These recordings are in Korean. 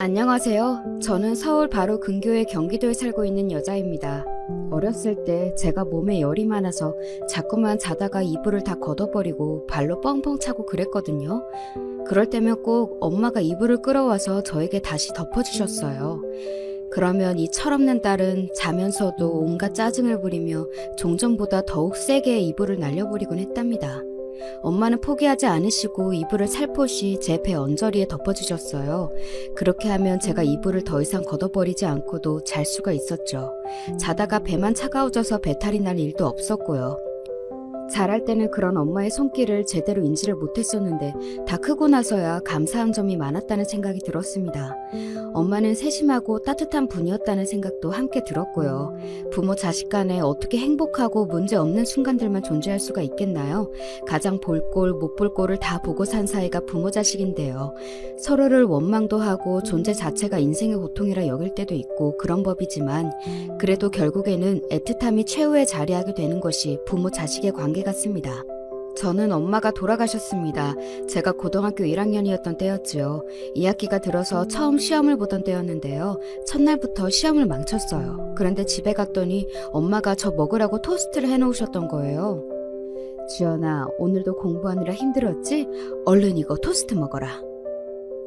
안녕하세요. 저는 서울 바로 근교의 경기도에 살고 있는 여자입니다. 어렸을 때 제가 몸에 열이 많아서 자꾸만 자다가 이불을 다 걷어버리고 발로 뻥뻥 차고 그랬거든요. 그럴 때면 꼭 엄마가 이불을 끌어와서 저에게 다시 덮어주셨어요. 그러면 이 철없는 딸은 자면서도 온갖 짜증을 부리며 종전보다 더욱 세게 이불을 날려버리곤 했답니다. 엄마는 포기하지 않으시고 이불을 살포시 제 배 언저리에 덮어주셨어요. 그렇게 하면 제가 이불을 더 이상 걷어버리지 않고도 잘 수가 있었죠. 자다가 배만 차가워져서 배탈이 날 일도 없었고요. 자랄 때는 그런 엄마의 손길을 제대로 인지를 못했었는데 다 크고 나서야 감사한 점이 많았다는 생각이 들었습니다. 엄마는 세심하고 따뜻한 분이었다는 생각도 함께 들었고요. 부모 자식 간에 어떻게 행복하고 문제 없는 순간들만 존재할 수가 있겠나요? 가장 볼 꼴, 못 볼 꼴을 다 보고 산 사이가 부모 자식인데요. 서로를 원망도 하고 존재 자체가 인생의 고통이라 여길 때도 있고 그런 법이지만 그래도 결국에는 애틋함이 최후에 자리하게 되는 것이 부모 자식의 관계 같습니다. 저는 엄마가 돌아가셨습니다. 제가 고등학교 1학년이었던 때였지요. 2학기가 들어서 처음 시험을 보던 때였는데요. 첫날부터 시험을 망쳤어요. 그런데 집에 갔더니 엄마가 저 먹으라고 토스트를 해놓으셨던 거예요. 지연아, 오늘도 공부하느라 힘들었지? 얼른 이거 토스트 먹어라.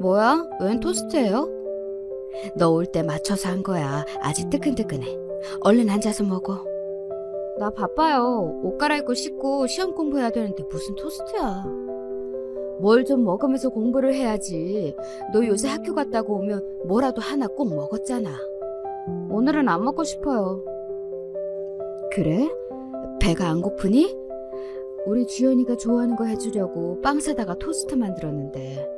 뭐야? 웬 토스트예요? 너 올 때 맞춰서 한 거야. 아직 뜨끈뜨끈해. 얼른 앉아서 먹어. 나 바빠요. 옷 갈아입고 씻고 시험 공부해야 되는데 무슨 토스트야. 뭘 좀 먹으면서 공부를 해야지. 너 요새 학교 갔다고 오면 뭐라도 하나 꼭 먹었잖아. 오늘은 안 먹고 싶어요. 그래? 배가 안 고프니? 우리 주연이가 좋아하는 거 해주려고 빵 사다가 토스트 만들었는데.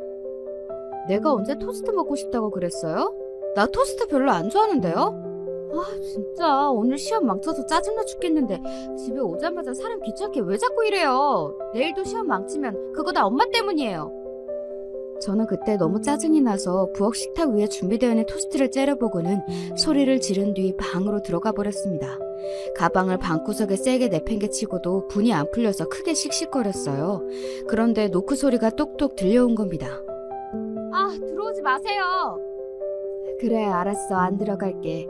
내가 언제 토스트 먹고 싶다고 그랬어요? 나 토스트 별로 안 좋아하는데요? 아, 진짜 오늘 시험 망쳐서 짜증나 죽겠는데 집에 오자마자 사람 귀찮게 왜 자꾸 이래요? 내일도 시험 망치면 그거 다 엄마 때문이에요. 저는 그때 너무 짜증이 나서 부엌 식탁 위에 준비되어 있는 토스트를 째려보고는 소리를 지른 뒤 방으로 들어가 버렸습니다. 가방을 방구석에 세게 내팽개치고도 분이 안 풀려서 크게 씩씩거렸어요. 그런데 노크 소리가 똑똑 들려온 겁니다. 아, 들어오지 마세요. 그래, 알았어. 안 들어갈게.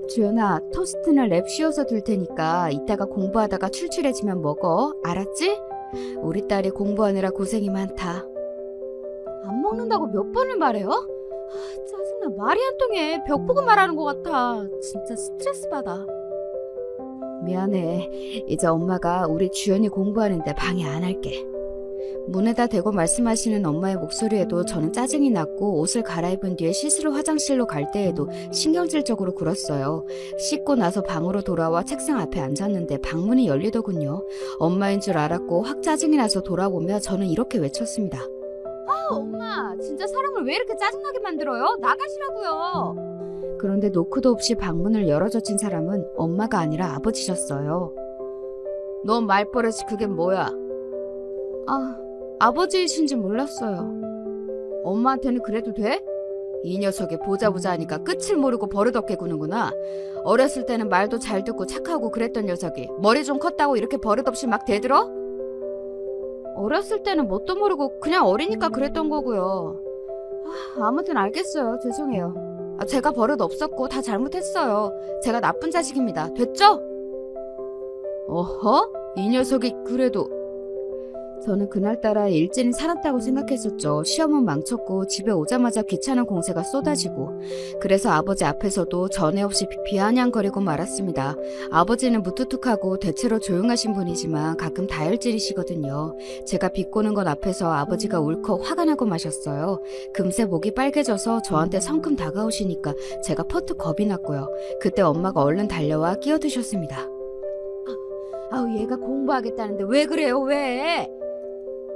주연아, 토스트는 랩 씌워서 둘 테니까 이따가 공부하다가 출출해지면 먹어. 알았지? 우리 딸이 공부하느라 고생이 많다. 안 먹는다고 몇 번을 말해요? 아, 짜증나. 말이 안 통해. 벽 보고 말하는 것 같아. 진짜 스트레스 받아. 미안해. 이제 엄마가 우리 주연이 공부하는데 방해 안 할게. 문에다 대고 말씀하시는 엄마의 목소리에도 저는 짜증이 났고 옷을 갈아입은 뒤에 씻으러 화장실로 갈 때에도 신경질적으로 굴었어요. 씻고 나서 방으로 돌아와 책상 앞에 앉았는데 방문이 열리더군요. 엄마인 줄 알았고 확 짜증이 나서 돌아보며 저는 이렇게 외쳤습니다. 아, 엄마, 진짜 사람을 왜 이렇게 짜증나게 만들어요? 나가시라고요. 그런데 노크도 없이 방문을 열어젖힌 사람은 엄마가 아니라 아버지셨어요. 너 말버릇이 그게 뭐야? 아버지이신지 몰랐어요. 엄마한테는 그래도 돼? 이 녀석이 보자 하니까 끝을 모르고 버릇없게 구는구나. 어렸을 때는 말도 잘 듣고 착하고 그랬던 녀석이 머리 좀 컸다고 이렇게 버릇없이 막 대들어? 어렸을 때는 뭣도 모르고 그냥 어리니까 그랬던 거고요. 아무튼 알겠어요. 죄송해요. 제가 버릇 없었고 다 잘못했어요. 제가 나쁜 자식입니다. 됐죠? 어허? 이 녀석이 그래도... 저는 그날따라 일진이 살았다고 생각했었죠. 시험은 망쳤고 집에 오자마자 귀찮은 공세가 쏟아지고 그래서 아버지 앞에서도 전에 없이 비아냥거리고 말았습니다. 아버지는 무뚝뚝하고 대체로 조용하신 분이지만 가끔 다혈질이시거든요. 제가 비꼬는 것 앞에서 아버지가 울컥 화가 나고 마셨어요. 금세 목이 빨개져서 저한테 성큼 다가오시니까 제가 퍼뜩 겁이 났고요. 그때 엄마가 얼른 달려와 끼어드셨습니다. 아우, 얘가 공부하겠다는데 왜 그래요? 왜?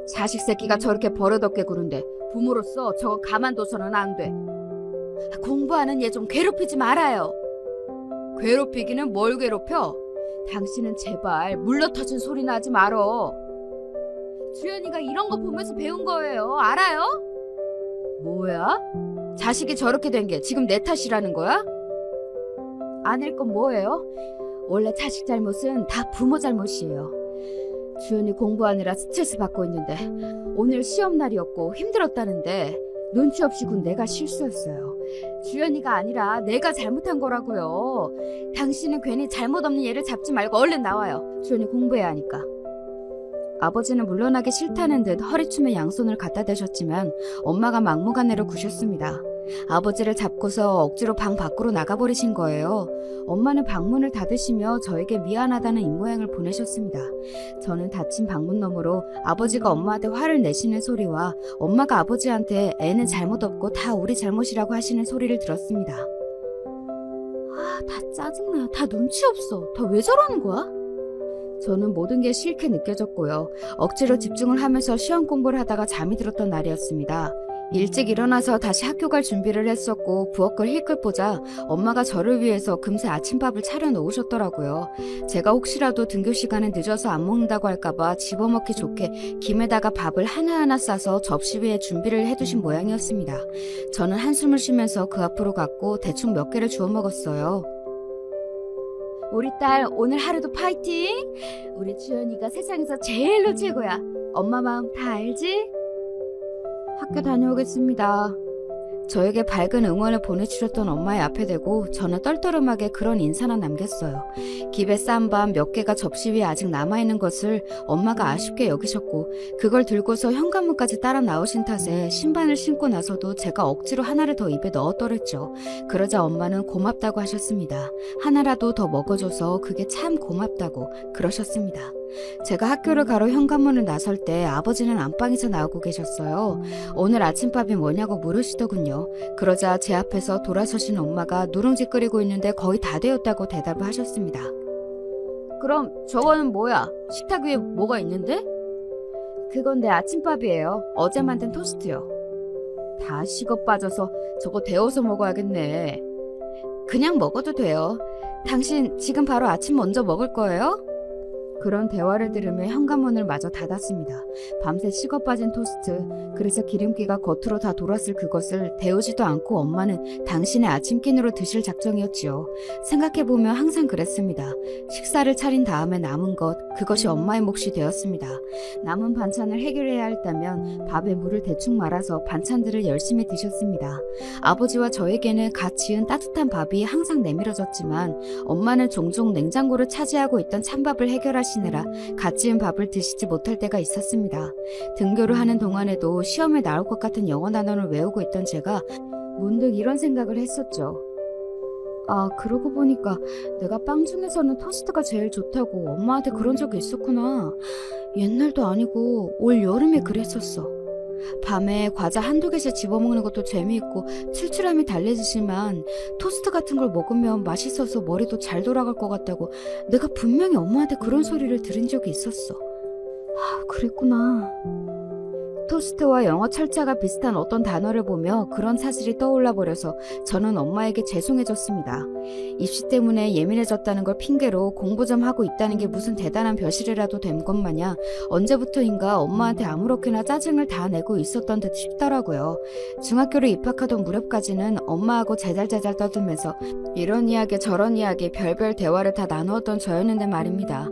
자식 새끼가 저렇게 버릇없게 구는데 부모로서 저거 가만둬서는 안 돼. 공부하는 얘 좀 괴롭히지 말아요. 괴롭히기는 뭘 괴롭혀? 당신은 제발 물러터진 소리나 하지 말어. 주연이가 이런 거 보면서 배운 거예요. 알아요? 뭐야? 자식이 저렇게 된 게 지금 내 탓이라는 거야? 아닐 건 뭐예요? 원래 자식 잘못은 다 부모 잘못이에요. 주연이 공부하느라 스트레스 받고 있는데 오늘 시험날이었고 힘들었다는데 눈치 없이 군 내가 실수했어요. 주연이가 아니라 내가 잘못한 거라고요. 당신은 괜히 잘못 없는 얘를 잡지 말고 얼른 나와요. 주연이 공부해야 하니까. 아버지는 물러나기 싫다는 듯 허리춤에 양손을 갖다 대셨지만 엄마가 막무가내로 구셨습니다. 아버지를 잡고서 억지로 방 밖으로 나가버리신 거예요. 엄마는 방문을 닫으시며 저에게 미안하다는 입모양을 보내셨습니다. 저는 닫힌 방문 너머로 아버지가 엄마한테 화를 내시는 소리와 엄마가 아버지한테 애는 잘못 없고 다 우리 잘못이라고 하시는 소리를 들었습니다. 다 짜증나. 다 눈치 없어. 다 왜 저러는 거야? 저는 모든 게 싫게 느껴졌고요. 억지로 집중을 하면서 시험 공부를 하다가 잠이 들었던 날이었습니다. 일찍 일어나서 다시 학교 갈 준비를 했었고 부엌을 힐끗 보자 엄마가 저를 위해서 금세 아침밥을 차려 놓으셨더라고요. 제가 혹시라도 등교 시간에 늦어서 안 먹는다고 할까봐 집어먹기 좋게 김에다가 밥을 하나하나 싸서 접시 위에 준비를 해두신 모양이었습니다. 저는 한숨을 쉬면서 그 앞으로 갔고 대충 몇 개를 주워 먹었어요. 우리 딸 오늘 하루도 파이팅! 우리 주연이가 세상에서 제일로 최고야. 엄마 마음 다 알지? 학교 다녀오겠습니다. 저에게 밝은 응원을 보내주셨던 엄마의 앞에 대고 저는 떨떠름하게 그런 인사나 남겼어요. 김에 싼 밥 몇 개가 접시 위에 아직 남아있는 것을 엄마가 아쉽게 여기셨고 그걸 들고서 현관문까지 따라 나오신 탓에 신발을 신고 나서도 제가 억지로 하나를 더 입에 넣었더랬죠. 그러자 엄마는 고맙다고 하셨습니다. 하나라도 더 먹어줘서 그게 참 고맙다고 그러셨습니다. 제가 학교를 가러 현관문을 나설 때 아버지는 안방에서 나오고 계셨어요. 오늘 아침밥이 뭐냐고 물으시더군요. 그러자 제 앞에서 돌아서신 엄마가 누룽지 끓이고 있는데 거의 다 되었다고 대답을 하셨습니다. 그럼 저거는 뭐야? 식탁 위에 뭐가 있는데? 그건 내 아침밥이에요. 어제 만든 토스트요. 다 식어 빠져서 저거 데워서 먹어야겠네. 그냥 먹어도 돼요. 당신 지금 바로 아침 먼저 먹을 거예요? 그런 대화를 들으며 현관문을 마저 닫았습니다. 밤새 식어 빠진 토스트, 그래서 기름기가 겉으로 다 돌았을 그것을 데우지도 않고 엄마는 당신의 아침끼니로 드실 작정이었지요. 생각해보면 항상 그랬습니다. 식사를 차린 다음에 남은 것, 그것이 엄마의 몫이 되었습니다. 남은 반찬을 해결해야 했다면 밥에 물을 대충 말아서 반찬들을 열심히 드셨습니다. 아버지와 저에게는 갓 지은 따뜻한 밥이 항상 내밀어졌지만 엄마는 종종 냉장고를 차지하고 있던 찬밥을 해결하시느라 갓 지은 밥을 드시지 못할 때가 있었습니다. 등교를 하는 동안에도 시험에 나올 것 같은 영어 단어를 외우고 있던 제가 문득 이런 생각을 했었죠. 그러고 보니까 내가 빵 중에서는 토스트가 제일 좋다고 엄마한테 그런 적이 있었구나. 옛날도 아니고 올 여름에 그랬었어. 밤에 과자 한두 개씩 집어먹는 것도 재미있고 출출함이 달래지지만 토스트 같은 걸 먹으면 맛있어서 머리도 잘 돌아갈 것 같다고 내가 분명히 엄마한테 그런 소리를 들은 적이 있었어. 그랬구나. 토스트와 영어 철자가 비슷한 어떤 단어를 보며 그런 사실이 떠올라 버려서 저는 엄마에게 죄송해졌습니다. 입시 때문에 예민해졌다는 걸 핑계로 공부 좀 하고 있다는 게 무슨 대단한 벼슬이라도 된 것 마냥 언제부터인가 엄마한테 아무렇게나 짜증을 다 내고 있었던 듯 싶더라고요. 중학교를 입학하던 무렵까지는 엄마하고 제잘제잘 떠들면서 이런 이야기 저런 이야기 별별 대화를 다 나누었던 저였는데 말입니다.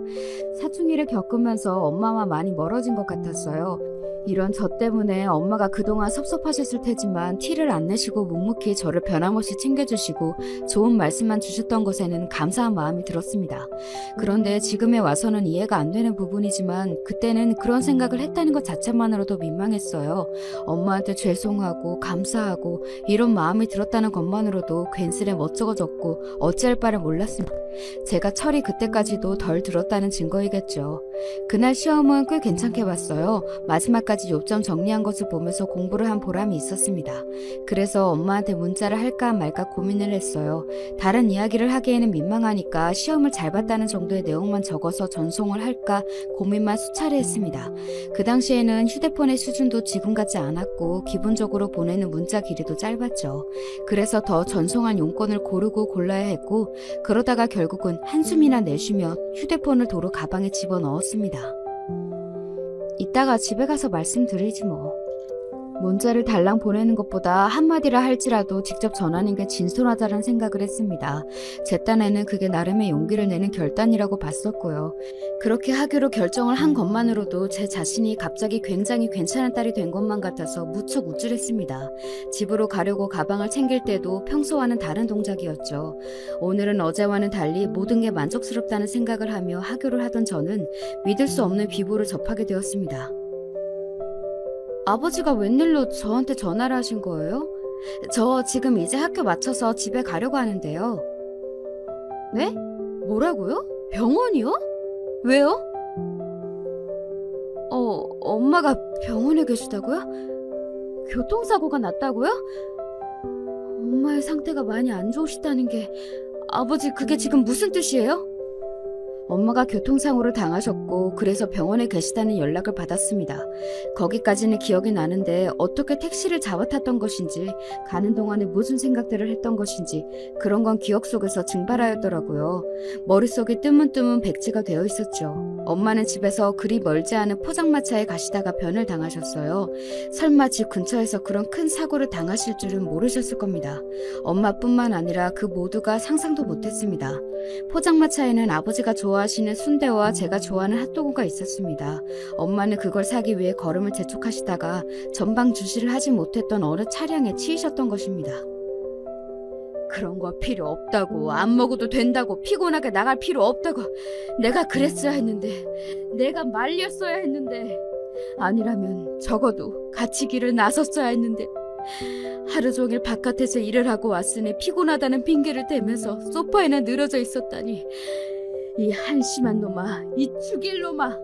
사춘기를 겪으면서 엄마와 많이 멀어진 것 같았어요. 이런 저 때문에 엄마가 그동안 섭섭하셨을 테지만 티를 안 내시고 묵묵히 저를 변함없이 챙겨주시고 좋은 말씀만 주셨던 것에는 감사한 마음이 들었습니다. 그런데 지금에 와서는 이해가 안 되는 부분이지만 그때는 그런 생각을 했다는 것 자체만으로도 민망했어요. 엄마한테 죄송하고 감사하고 이런 마음이 들었다는 것만으로도 괜스레 멋쩍어졌고 어찌할 바를 몰랐습니다. 제가 철이 그때까지도 덜 들었다는 증거이겠죠. 그날 시험은 꽤 괜찮게 봤어요. 마지막까지 요점 정리한 것을 보면서 공부를 한 보람이 있었습니다. 그래서 엄마한테 문자를 할까 말까 고민을 했어요. 다른 이야기를 하기에는 민망하니까 시험을 잘 봤다는 정도의 내용만 적어서 전송을 할까 고민만 수차례 했습니다. 그 당시에는 휴대폰의 수준도 지금 같지 않았고 기본적으로 보내는 문자 길이도 짧았죠. 그래서 더 전송한 용건을 고르고 골라야 했고 그러다가 결국은 한숨이나 내쉬며 휴대폰을 도로 가방에 집어넣었습니다. 이따가 집에 가서 말씀드리지 뭐. 문자를 달랑 보내는 것보다 한마디라 할지라도 직접 전하는 게 진솔하다는 생각을 했습니다. 제 딴에는 그게 나름의 용기를 내는 결단이라고 봤었고요. 그렇게 하기로 결정을 한 것만으로도 제 자신이 갑자기 굉장히 괜찮은 딸이 된 것만 같아서 무척 우쭐했습니다. 집으로 가려고 가방을 챙길 때도 평소와는 다른 동작이었죠. 오늘은 어제와는 달리 모든 게 만족스럽다는 생각을 하며 하교를 하던 저는 믿을 수 없는 비보를 접하게 되었습니다. 아버지가 웬일로 저한테 전화를 하신 거예요? 저 지금 이제 학교 마쳐서 집에 가려고 하는데요. 네? 뭐라고요? 병원이요? 왜요? 엄마가 병원에 계시다고요? 교통사고가 났다고요? 엄마의 상태가 많이 안 좋으시다는 게 아버지 그게 지금 무슨 뜻이에요? 엄마가 교통사고를 당하셨고 그래서 병원에 계시다는 연락을 받았습니다. 거기까지는 기억이 나는데 어떻게 택시를 잡아 탔던 것인지 가는 동안에 무슨 생각들을 했던 것인지 그런 건 기억 속에서 증발하였더라고요. 머릿속에 뜨문뜨문 백지가 되어 있었죠. 엄마는 집에서 그리 멀지 않은 포장마차에 가시다가 변을 당하셨어요. 설마 집 근처에서 그런 큰 사고를 당하실 줄은 모르셨을 겁니다. 엄마뿐만 아니라 그 모두가 상상도 못했습니다. 포장마차에는 아버지가 좋아하시는 순대와 제가 좋아하는 핫도그가 있었습니다. 엄마는 그걸 사기 위해 걸음을 재촉하시다가 전방 주시를 하지 못했던 어느 차량에 치이셨던 것입니다. 그런 거 필요 없다고, 안 먹어도 된다고, 피곤하게 나갈 필요 없다고. 내가 그랬어야 했는데, 내가 말렸어야 했는데, 아니라면 적어도 같이 길을 나섰어야 했는데, 하루 종일 바깥에서 일을 하고 왔으니 피곤하다는 핑계를 대면서 소파에나 늘어져 있었다니. 이 한심한 놈아, 이 죽일 놈아.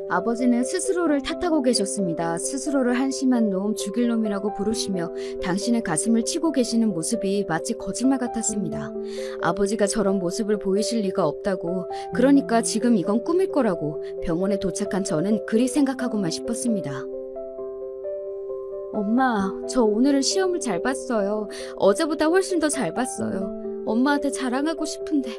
아버지는 스스로를 탓하고 계셨습니다. 스스로를 한심한 놈, 죽일 놈이라고 부르시며 당신의 가슴을 치고 계시는 모습이 마치 거짓말 같았습니다. 아버지가 저런 모습을 보이실 리가 없다고, 그러니까 지금 이건 꿈일 거라고 병원에 도착한 저는 그리 생각하고만 싶었습니다. 엄마, 저 오늘은 시험을 잘 봤어요. 어제보다 훨씬 더 잘 봤어요. 엄마한테 자랑하고 싶은데.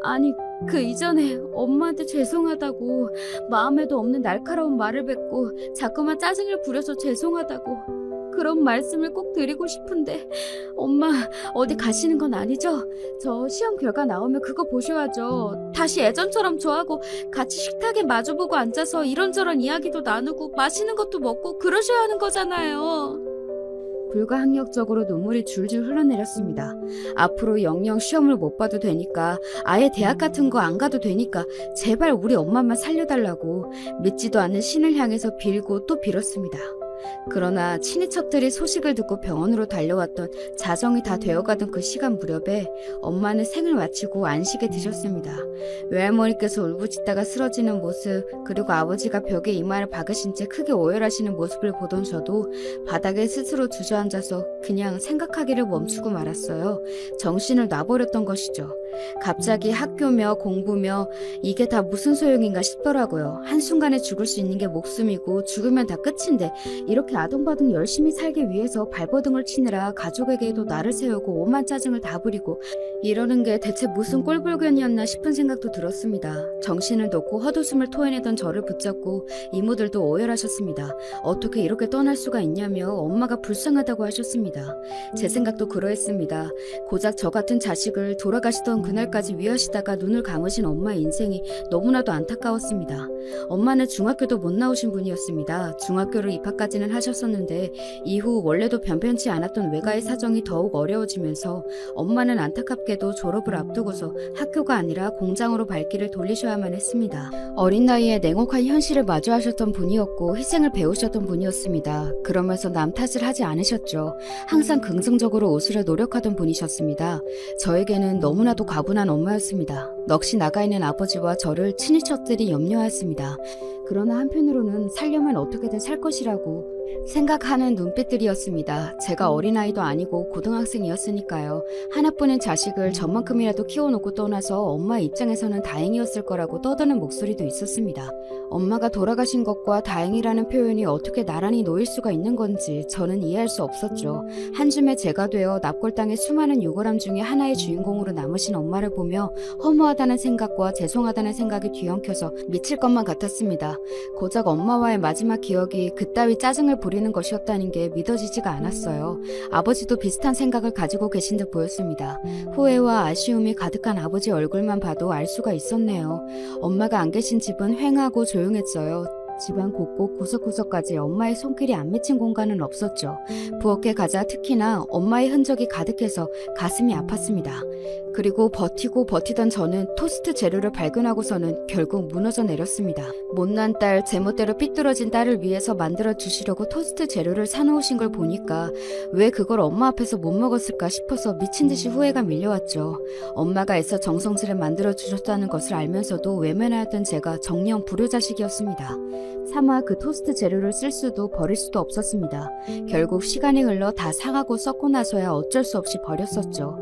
아니, 그 이전에 엄마한테 죄송하다고, 마음에도 없는 날카로운 말을 뱉고 자꾸만 짜증을 부려서 죄송하다고 그런 말씀을 꼭 드리고 싶은데. 엄마, 어디 가시는 건 아니죠? 저 시험 결과 나오면 그거 보셔야죠. 다시 예전처럼 저하고 같이 식탁에 마주보고 앉아서 이런저런 이야기도 나누고 맛있는 것도 먹고 그러셔야 하는 거잖아요. 불가항력적으로 눈물이 줄줄 흘러내렸습니다. 앞으로 영영 시험을 못 봐도 되니까, 아예 대학 같은 거 안 가도 되니까 제발 우리 엄마만 살려달라고 믿지도 않는 신을 향해서 빌고 또 빌었습니다. 그러나 친인척들이 소식을 듣고 병원으로 달려왔던, 자정이 다 되어가던 그 시간 무렵에 엄마는 생을 마치고 안식에 드셨습니다. 외할머니께서 울부짖다가 쓰러지는 모습, 그리고 아버지가 벽에 이마를 박으신 채 크게 오열하시는 모습을 보던 저도 바닥에 스스로 주저앉아서 그냥 생각하기를 멈추고 말았어요. 정신을 놔버렸던 것이죠. 갑자기 학교며 공부며 이게 다 무슨 소용인가 싶더라고요. 한순간에 죽을 수 있는 게 목숨이고 죽으면 다 끝인데, 이렇게 아둥바둥 열심히 살기 위해서 발버둥을 치느라 가족에게도 나를 세우고 오만 짜증을 다 부리고 이러는 게 대체 무슨 꼴불견이었나 싶은 생각도 들었습니다. 정신을 놓고 헛웃음을 토해내던 저를 붙잡고 이모들도 오열하셨습니다. 어떻게 이렇게 떠날 수가 있냐며 엄마가 불쌍하다고 하셨습니다. 제 생각도 그러했습니다. 고작 저 같은 자식을 돌아가시던 그날까지 위하시다가 눈을 감으신 엄마의 인생이 너무나도 안타까웠습니다. 엄마는 중학교도 못 나오신 분이었습니다. 중학교를 입학까지는 하셨었는데 이후 원래도 변변치 않았던 외가의 사정이 더욱 어려워지면서 엄마는 안타깝게도 졸업을 앞두고서 학교가 아니라 공장으로 발길을 돌리셔야만 했습니다. 어린 나이에 냉혹한 현실을 마주하셨던 분이었고 희생을 배우셨던 분이었습니다. 그러면서 남 탓을 하지 않으셨죠. 항상 긍정적으로 웃으려 노력하던 분이셨습니다. 저에게는 너무나도 과분한 엄마였습니다. 넋이 나가 있는 아버지와 저를 친인척들이 염려하였습니다. 그러나 한편으로는 살려면 어떻게든 살 것이라고 생각하는 눈빛들이었습니다. 제가 어린아이도 아니고 고등학생이었으니까요. 하나뿐인 자식을 저만큼이라도 키워놓고 떠나서 엄마 입장에서는 다행이었을 거라고 떠드는 목소리도 있었습니다. 엄마가 돌아가신 것과 다행이라는 표현이 어떻게 나란히 놓일 수가 있는 건지 저는 이해할 수 없었죠. 한 줌의 제가 되어 납골당의 수많은 유골함 중에 하나의 주인공으로 남으신 엄마를 보며 허무하다는 생각과 죄송하다는 생각이 뒤엉켜서 미칠 것만 같았습니다. 고작 엄마와의 마지막 기억이 그따위 짜증을 부리는 것이었다는 게 믿어지지가 않았어요. 아버지도 비슷한 생각을 가지고 계신 듯 보였습니다. 후회와 아쉬움이 가득한 아버지 얼굴만 봐도 알 수가 있었네요. 엄마가 안 계신 집은 휑하고 조용했어요. 집안 곳곳 구석구석까지 엄마의 손길이 안 맺힌 공간은 없었죠. 부엌에 가자 특히나 엄마의 흔적이 가득해서 가슴이 아팠습니다. 그리고 버티고 버티던 저는 토스트 재료를 발견하고서는 결국 무너져 내렸습니다. 못난 딸, 제멋대로 삐뚤어진 딸을 위해서 만들어 주시려고 토스트 재료를 사놓으신 걸 보니까 왜 그걸 엄마 앞에서 못 먹었을까 싶어서 미친 듯이 후회가 밀려왔죠. 엄마가 애써 정성스레 만들어 주셨다는 것을 알면서도 외면하였던 제가 정녕 불효자식이었습니다. 차마 그 토스트 재료를 쓸 수도 버릴 수도 없었습니다. 결국 시간이 흘러 다 상하고 썩고 나서야 어쩔 수 없이 버렸었죠.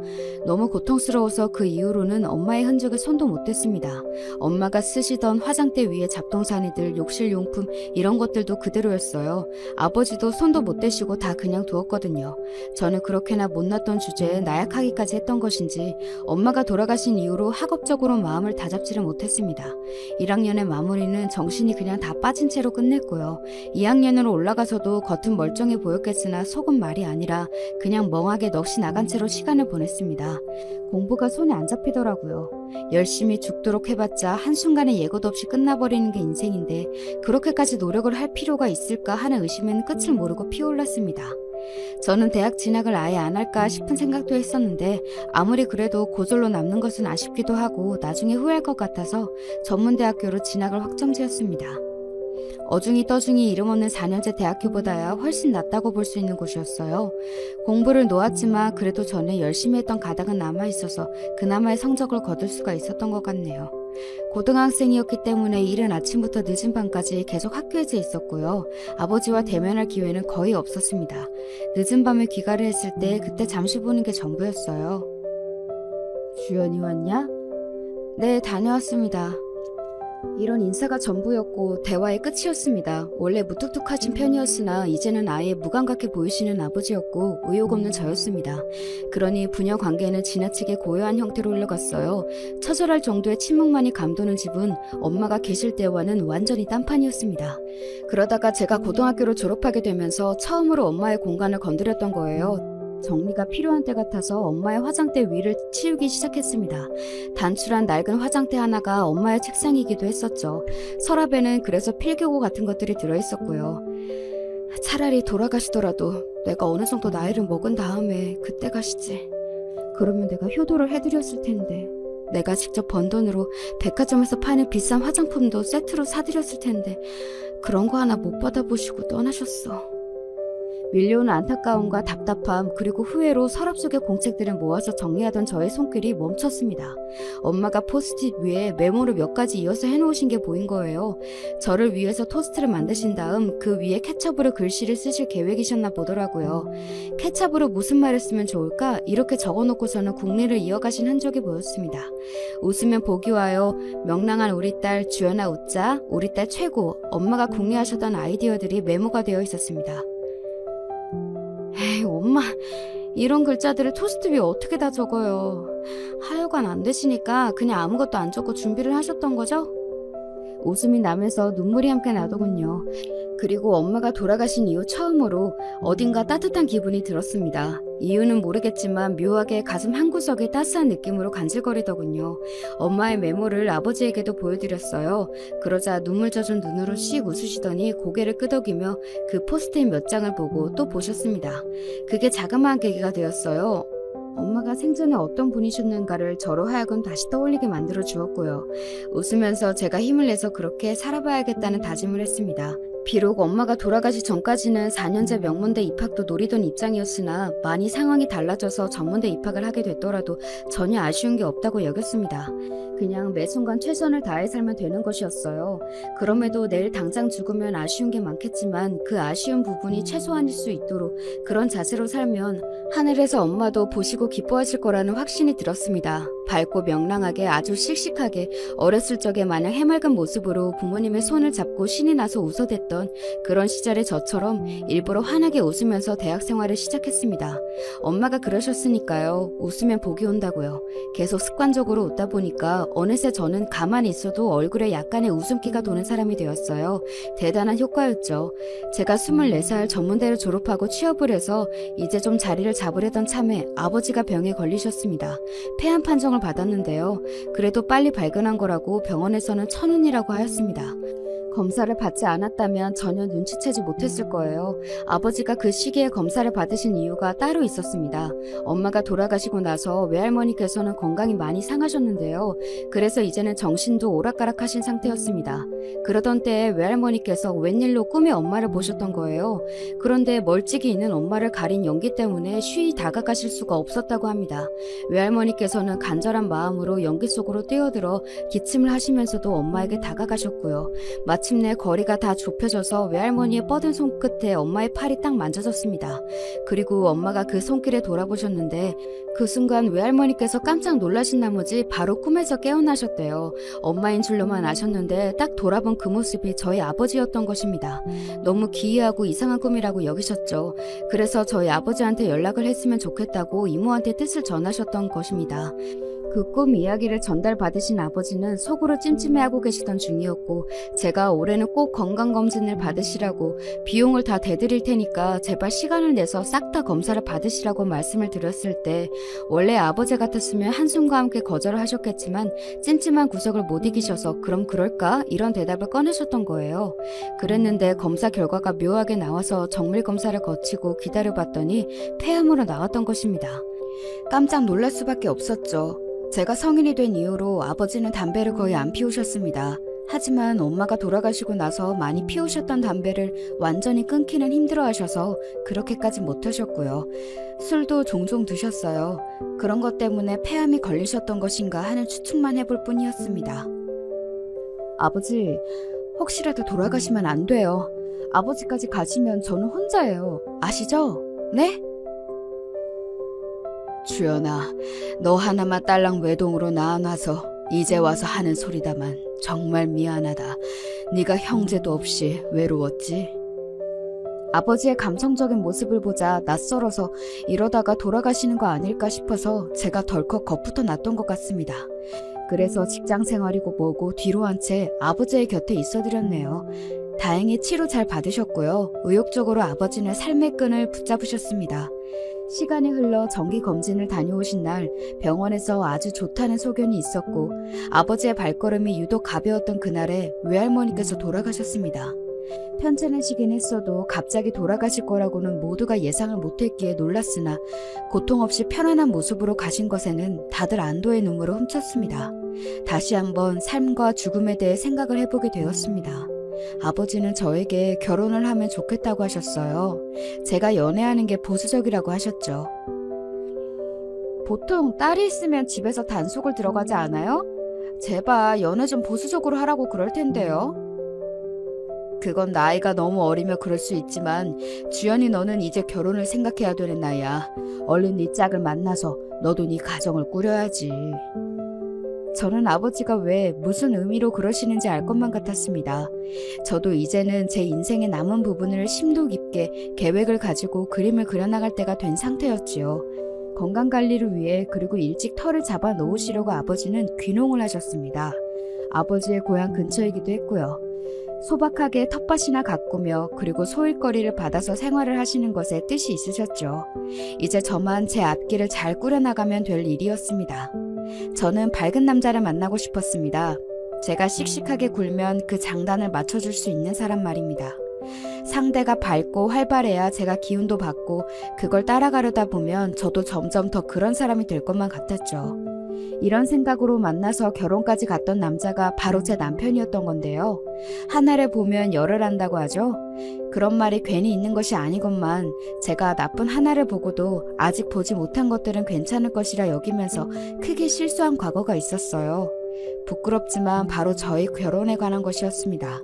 너무 고통스러워서 그 이후로는 엄마의 흔적에 손도 못 댔습니다. 엄마가 쓰시던 화장대 위에 잡동사니들, 욕실용품 이런 것들도 그대로였어요. 아버지도 손도 못 대시고 다 그냥 두었거든요. 저는 그렇게나 못났던 주제에 나약하기까지 했던 것인지 엄마가 돌아가신 이후로 학업적으로 마음을 다잡지를 못했습니다. 1학년의 마무리는 정신이 그냥 다 빠진 채로 끝냈고요. 2학년으로 올라가서도 겉은 멀쩡해 보였겠으나 속은 말이 아니라 그냥 멍하게 넋이 나간 채로 시간을 보냈습니다. 공부가 손에 안 잡히더라고요. 열심히 죽도록 해봤자 한순간에 예고도 없이 끝나버리는 게 인생인데 그렇게까지 노력을 할 필요가 있을까 하는 의심에는 끝을 모르고 피어올랐습니다. 저는 대학 진학을 아예 안 할까 싶은 생각도 했었는데 아무리 그래도 고졸로 남는 것은 아쉽기도 하고 나중에 후회할 것 같아서 전문대학교로 진학을 확정지었습니다. 어중이 떠중이 이름 없는 4년제 대학교보다야 훨씬 낫다고 볼 수 있는 곳이었어요. 공부를 놓았지만 그래도 전에 열심히 했던 가닥은 남아있어서 그나마의 성적을 거둘 수가 있었던 것 같네요. 고등학생이었기 때문에 이른 아침부터 늦은 밤까지 계속 학교에서 있었고요. 아버지와 대면할 기회는 거의 없었습니다. 늦은 밤에 귀가를 했을 때 그때 잠시 보는 게 전부였어요. 주연이 왔냐? 네, 다녀왔습니다. 이런 인사가 전부였고 대화의 끝이었습니다. 원래 무뚝뚝하신 편이었으나 이제는 아예 무감각해 보이시는 아버지였고 의욕 없는 저였습니다. 그러니 부녀 관계는 지나치게 고요한 형태로 흘러갔어요. 처절할 정도의 침묵만이 감도는 집은 엄마가 계실 때와는 완전히 딴판이었습니다. 그러다가 제가 고등학교를 졸업하게 되면서 처음으로 엄마의 공간을 건드렸던 거예요. 정리가 필요한 때 같아서 엄마의 화장대 위를 치우기 시작했습니다. 단출한 낡은 화장대 하나가 엄마의 책상이기도 했었죠. 서랍에는 그래서 필기구 같은 것들이 들어있었고요. 차라리 돌아가시더라도 내가 어느 정도 나이를 먹은 다음에 그때 가시지. 그러면 내가 효도를 해드렸을 텐데. 내가 직접 번 돈으로 백화점에서 파는 비싼 화장품도 세트로 사드렸을 텐데 그런 거 하나 못 받아보시고 떠나셨어. 밀려오는 안타까움과 답답함 그리고 후회로 서랍 속의 공책들을 모아서 정리하던 저의 손길이 멈췄습니다. 엄마가 포스트잇 위에 메모를 몇 가지 이어서 해놓으신 게 보인 거예요. 저를 위해서 토스트를 만드신 다음 그 위에 케첩으로 글씨를 쓰실 계획이셨나 보더라고요. 케첩으로 무슨 말을 쓰면 좋을까? 이렇게 적어놓고서는 국리를 이어가신 흔적이 보였습니다. 웃으면 복이 와요. 명랑한 우리 딸 주연아 웃자. 우리 딸 최고. 엄마가 궁리하셨던 아이디어들이 메모가 되어 있었습니다. 에이, 엄마, 이런 글자들을 토스트 위에 어떻게 다 적어요? 하여간 안 되시니까 그냥 아무것도 안 적고 준비를 하셨던 거죠? 웃음이 나면서 눈물이 함께 나더군요. 그리고 엄마가 돌아가신 이후 처음으로 어딘가 따뜻한 기분이 들었습니다. 이유는 모르겠지만 묘하게 가슴 한구석이 따스한 느낌으로 간질거리더군요. 엄마의 메모를 아버지에게도 보여드렸어요. 그러자 눈물 젖은 눈으로 씩 웃으시더니 고개를 끄덕이며 그 포스트잇 몇 장을 보고 또 보셨습니다. 그게 자그마한 계기가 되었어요. 엄마가 생전에 어떤 분이셨는가를 저로 하여금 다시 떠올리게 만들어 주었고요. 웃으면서 제가 힘을 내서 그렇게 살아봐야겠다는 다짐을 했습니다. 비록 엄마가 돌아가시 전까지는 4년제 명문대 입학도 노리던 입장이었으나 많이 상황이 달라져서 전문대 입학을 하게 됐더라도 전혀 아쉬운 게 없다고 여겼습니다. 그냥 매 순간 최선을 다해 살면 되는 것이었어요. 그럼에도 내일 당장 죽으면 아쉬운 게 많겠지만 그 아쉬운 부분이 최소한일 수 있도록 그런 자세로 살면 하늘에서 엄마도 보시고 기뻐하실 거라는 확신이 들었습니다. 밝고 명랑하게 아주 씩씩하게 어렸을 적에 마냥 해맑은 모습으로 부모님의 손을 잡고 신이 나서 웃어댔던 그런 시절의 저처럼 일부러 환하게 웃으면서 대학 생활을 시작했습니다. 엄마가 그러셨으니까요. 웃으면 복이 온다고요. 계속 습관적으로 웃다 보니까 어느새 저는 가만히 있어도 얼굴에 약간의 웃음기가 도는 사람이 되었어요. 대단한 효과였죠. 제가 24살 전문대를 졸업하고 취업을 해서 이제 좀 자리를 잡으려던 참에 아버지가 병에 걸리셨습니다. 폐암 판정을 받았는데요. 그래도 빨리 발견한 거라고 병원에서는 천운이라고 하였습니다. 검사를 받지 않았다면 전혀 눈치채지 못했을 거예요. 아버지가 그 시기에 검사를 받으신 이유가 따로 있었습니다. 엄마가 돌아가시고 나서 외할머니께서는 건강이 많이 상하셨는데요. 그래서 이제는 정신도 오락가락하신 상태였습니다. 그러던 때에 외할머니께서 웬일로 꿈에 엄마를 보셨던 거예요. 그런데 멀찍이 있는 엄마를 가린 연기 때문에 쉬이 다가가실 수가 없었다고 합니다. 외할머니께서는 간절한 마음으로 연기 속으로 뛰어들어 기침을 하시면서도 엄마에게 다가가셨고요. 마침내 거리가 다 좁혀져서 외할머니의 뻗은 손끝에 엄마의 팔이 딱 만져졌습니다. 그리고 엄마가 그 손길에 돌아보셨는데 그 순간 외할머니께서 깜짝 놀라신 나머지 바로 꿈에서 깨어나셨대요. 엄마인 줄로만 아셨는데 딱 돌아본 그 모습이 저희 아버지였던 것입니다. 너무 기이하고 이상한 꿈이라고 여기셨죠. 그래서 저희 아버지한테 연락을 했으면 좋겠다고 이모한테 뜻을 전하셨던 것입니다. 그 꿈 이야기를 전달받으신 아버지는 속으로 찜찜해하고 계시던 중이었고 제가 올해는 꼭 건강검진을 받으시라고 비용을 다 대드릴 테니까 제발 시간을 내서 싹 다 검사를 받으시라고 말씀을 드렸을 때 원래 아버지 같았으면 한숨과 함께 거절을 하셨겠지만 찜찜한 구석을 못 이기셔서 그럼 그럴까? 이런 대답을 꺼내셨던 거예요. 그랬는데 검사 결과가 묘하게 나와서 정밀 검사를 거치고 기다려봤더니 폐암으로 나왔던 것입니다. 깜짝 놀랄 수밖에 없었죠. 제가 성인이 된 이후로 아버지는 담배를 거의 안 피우셨습니다. 하지만 엄마가 돌아가시고 나서 많이 피우셨던 담배를 완전히 끊기는 힘들어하셔서 그렇게까지 못하셨고요. 술도 종종 드셨어요. 그런 것 때문에 폐암이 걸리셨던 것인가 하는 추측만 해볼 뿐이었습니다. 아버지, 혹시라도 돌아가시면 안 돼요. 아버지까지 가시면 저는 혼자예요. 아시죠? 네? 주연아, 너 하나만 딸랑 외동으로 낳아놔서 이제 와서 하는 소리다만 정말 미안하다. 네가 형제도 없이 외로웠지? 아버지의 감성적인 모습을 보자 낯설어서 이러다가 돌아가시는 거 아닐까 싶어서 제가 덜컥 겁부터 났던 것 같습니다. 그래서 직장 생활이고 뭐고 뒤로 한 채 아버지의 곁에 있어드렸네요. 다행히 치료 잘 받으셨고요. 의욕적으로 아버지는 삶의 끈을 붙잡으셨습니다. 시간이 흘러 정기검진을 다녀오신 날 병원에서 아주 좋다는 소견이 있었고 아버지의 발걸음이 유독 가벼웠던 그날에 외할머니께서 돌아가셨습니다. 편찮으시긴 했어도 갑자기 돌아가실 거라고는 모두가 예상을 못했기에 놀랐으나 고통 없이 편안한 모습으로 가신 것에는 다들 안도의 눈물을 훔쳤습니다. 다시 한번 삶과 죽음에 대해 생각을 해보게 되었습니다. 아버지는 저에게 결혼을 하면 좋겠다고 하셨어요. 제가 연애하는 게 보수적이라고 하셨죠. 보통 딸이 있으면 집에서 단속을 들어가지 않아요? 제발 연애 좀 보수적으로 하라고 그럴 텐데요. 그건 나이가 너무 어리면 그럴 수 있지만 주연이 너는 이제 결혼을 생각해야 되는 나이야. 얼른 네 짝을 만나서 너도 네 가정을 꾸려야지. 저는 아버지가 왜 무슨 의미로 그러시는지 알 것만 같았습니다. 저도 이제는 제 인생의 남은 부분을 심도 깊게 계획을 가지고 그림을 그려나갈 때가 된 상태였지요. 건강관리를 위해 그리고 일찍 터를 잡아 놓으시려고 아버지는 귀농을 하셨습니다. 아버지의 고향 근처이기도 했고요. 소박하게 텃밭이나 가꾸며 그리고 소일거리를 받아서 생활을 하시는 것에 뜻이 있으셨죠. 이제 저만 제 앞길을 잘 꾸려나가면 될 일이었습니다. 저는 밝은 남자를 만나고 싶었습니다. 제가 씩씩하게 굴면 그 장단을 맞춰줄 수 있는 사람 말입니다. 상대가 밝고 활발해야 제가 기운도 받고 그걸 따라가려다 보면 저도 점점 더 그런 사람이 될 것만 같았죠. 이런 생각으로 만나서 결혼까지 갔던 남자가 바로 제 남편이었던 건데요. 하나를 보면 열을 안다고 하죠. 그런 말이 괜히 있는 것이 아니건만 제가 나쁜 하나를 보고도 아직 보지 못한 것들은 괜찮을 것이라 여기면서 크게 실수한 과거가 있었어요. 부끄럽지만 바로 저희 결혼에 관한 것이었습니다.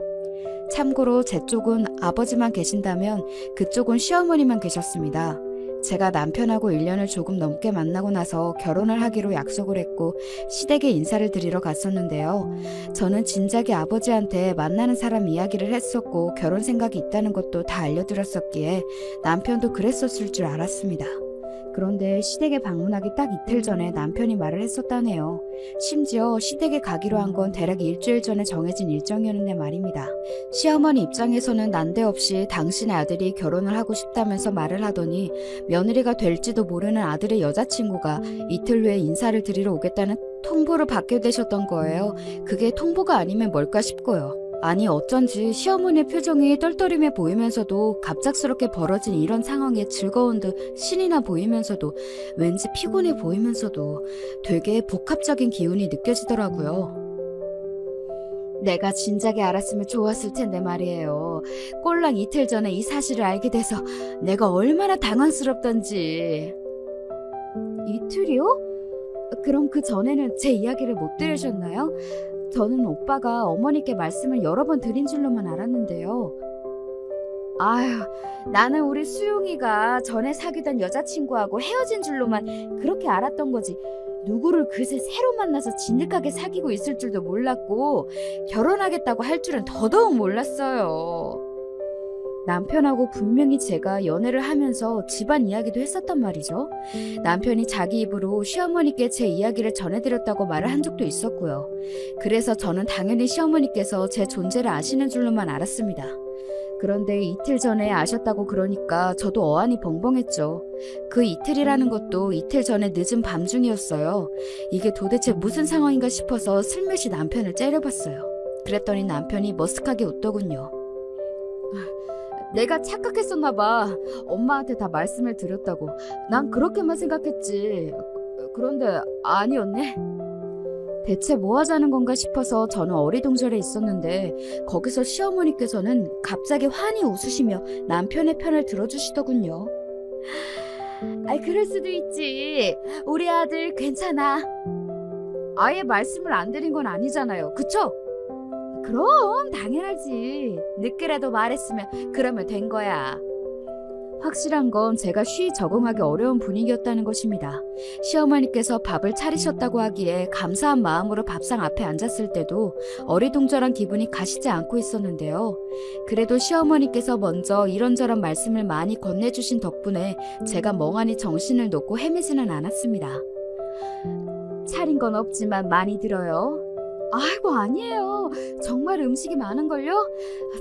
참고로 제 쪽은 아버지만 계신다면 그쪽은 시어머니만 계셨습니다. 제가 남편하고 1년을 조금 넘게 만나고 나서 결혼을 하기로 약속을 했고 시댁에 인사를 드리러 갔었는데요. 저는 진작에 아버지한테 만나는 사람 이야기를 했었고 결혼 생각이 있다는 것도 다 알려드렸었기에 남편도 그랬었을 줄 알았습니다. 그런데 시댁에 방문하기 딱 이틀 전에 남편이 말을 했었다네요. 심지어 시댁에 가기로 한 건 대략 일주일 전에 정해진 일정이었는데 말입니다. 시어머니 입장에서는 난데없이 당신의 아들이 결혼을 하고 싶다면서 말을 하더니 며느리가 될지도 모르는 아들의 여자친구가 이틀 후에 인사를 드리러 오겠다는 통보를 받게 되셨던 거예요. 그게 통보가 아니면 뭘까 싶고요. 아니 어쩐지 시어머니의 표정이 떨떠름해 보이면서도 갑작스럽게 벌어진 이런 상황에 즐거운 듯 신이 나 보이면서도 왠지 피곤해 보이면서도 되게 복합적인 기운이 느껴지더라고요. 내가 진작에 알았으면 좋았을 텐데 말이에요. 꼴랑 이틀 전에 이 사실을 알게 돼서 내가 얼마나 당황스럽던지. 이틀이요? 그럼 그 전에는 제 이야기를 못 들으셨나요? 저는 오빠가 어머니께 말씀을 여러 번 드린 줄로만 알았는데요. 아휴, 나는 우리 수용이가 전에 사귀던 여자친구하고 헤어진 줄로만 그렇게 알았던 거지. 누구를 그새 새로 만나서 진득하게 사귀고 있을 줄도 몰랐고 결혼하겠다고 할 줄은 더더욱 몰랐어요. 남편하고 분명히 제가 연애를 하면서 집안 이야기도 했었단 말이죠. 남편이 자기 입으로 시어머니께 제 이야기를 전해드렸다고 말을 한 적도 있었고요. 그래서 저는 당연히 시어머니께서 제 존재를 아시는 줄로만 알았습니다. 그런데 이틀 전에 아셨다고 그러니까 저도 어안이 벙벙했죠. 그 이틀이라는 것도 이틀 전에 늦은 밤중이었어요. 이게 도대체 무슨 상황인가 싶어서 슬며시 남편을 째려봤어요. 그랬더니 남편이 머쓱하게 웃더군요. 내가 착각했었나 봐. 엄마한테 다 말씀을 드렸다고. 난 그렇게만 생각했지. 그런데 아니었네. 대체 뭐 하자는 건가 싶어서 저는 어리둥절해 있었는데 거기서 시어머니께서는 갑자기 환히 웃으시며 남편의 편을 들어주시더군요. 아이 그럴 수도 있지. 우리 아들 괜찮아. 아예 말씀을 안 드린 건 아니잖아요. 그쵸? 그럼 당연하지. 늦게라도 말했으면 그러면 된 거야. 확실한 건 제가 쉬이 적응하기 어려운 분위기였다는 것입니다. 시어머니께서 밥을 차리셨다고 하기에 감사한 마음으로 밥상 앞에 앉았을 때도 어리둥절한 기분이 가시지 않고 있었는데요. 그래도 시어머니께서 먼저 이런저런 말씀을 많이 건네주신 덕분에 제가 멍하니 정신을 놓고 헤매지는 않았습니다. 차린 건 없지만 많이 들어요. 아이고 아니에요. 정말 음식이 많은걸요?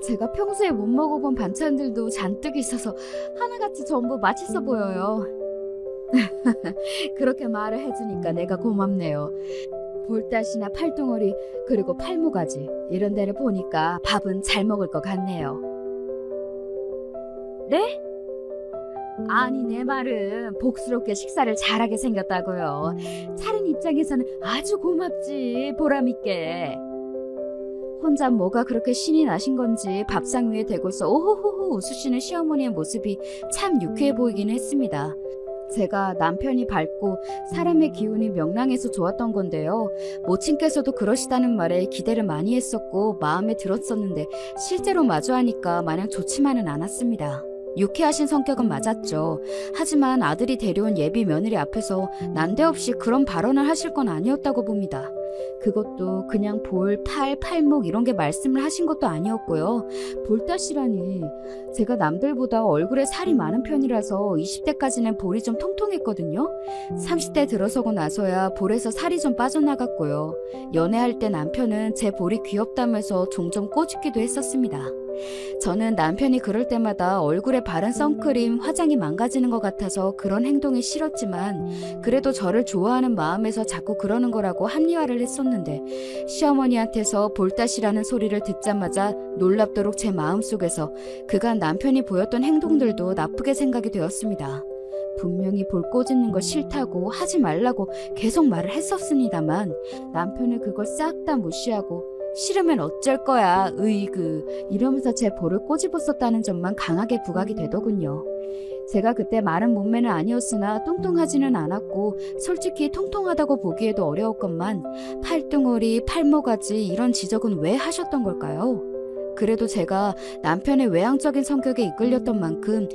제가 평소에 못 먹어본 반찬들도 잔뜩 있어서 하나같이 전부 맛있어 보여요. 그렇게 말을 해주니까 내가 고맙네요. 볼따시나 팔뚱어리 그리고 팔모가지 이런 데를 보니까 밥은 잘 먹을 것 같네요. 네? 아니 내 말은 복스럽게 식사를 잘하게 생겼다고요. 차린 입장에서는 아주 고맙지. 보람있게. 혼자 뭐가 그렇게 신이 나신 건지 밥상 위에 대고서 오호호호 웃으시는 시어머니의 모습이 참 유쾌해 보이긴 했습니다. 제가 남편이 밝고 사람의 기운이 명랑해서 좋았던 건데요. 모친께서도 그러시다는 말에 기대를 많이 했었고 마음에 들었었는데 실제로 마주하니까 마냥 좋지만은 않았습니다. 유쾌하신 성격은 맞았죠. 하지만 아들이 데려온 예비 며느리 앞에서 난데없이 그런 발언을 하실 건 아니었다고 봅니다. 그것도 그냥 볼, 팔, 팔목 이런 게 말씀을 하신 것도 아니었고요. 볼따시라니. 제가 남들보다 얼굴에 살이 많은 편이라서 20대까지는 볼이 좀 통통했거든요. 30대 들어서고 나서야 볼에서 살이 좀 빠져나갔고요. 연애할 때 남편은 제 볼이 귀엽다면서 종종 꼬집기도 했었습니다. 저는 남편이 그럴 때마다 얼굴에 바른 선크림, 화장이 망가지는 것 같아서 그런 행동이 싫었지만 그래도 저를 좋아하는 마음에서 자꾸 그러는 거라고 합리화를 했었는데 시어머니한테서 볼따시라는 소리를 듣자마자 놀랍도록 제 마음속에서 그간 남편이 보였던 행동들도 나쁘게 생각이 되었습니다. 분명히 볼 꼬집는 거 싫다고 하지 말라고 계속 말을 했었습니다만 남편은 그걸 싹 다 무시하고 싫으면 어쩔 거야, 으이그 이러면서 제 볼을 꼬집었었다는 점만 강하게 부각이 되더군요. 제가 그때 마른 몸매는 아니었으나 뚱뚱하지는 않았고 솔직히 통통하다고 보기에도 어려웠건만 팔뚱어리, 팔모가지 이런 지적은 왜 하셨던 걸까요? 그래도 제가 남편의 외향적인 성격에 이끌렸던 만큼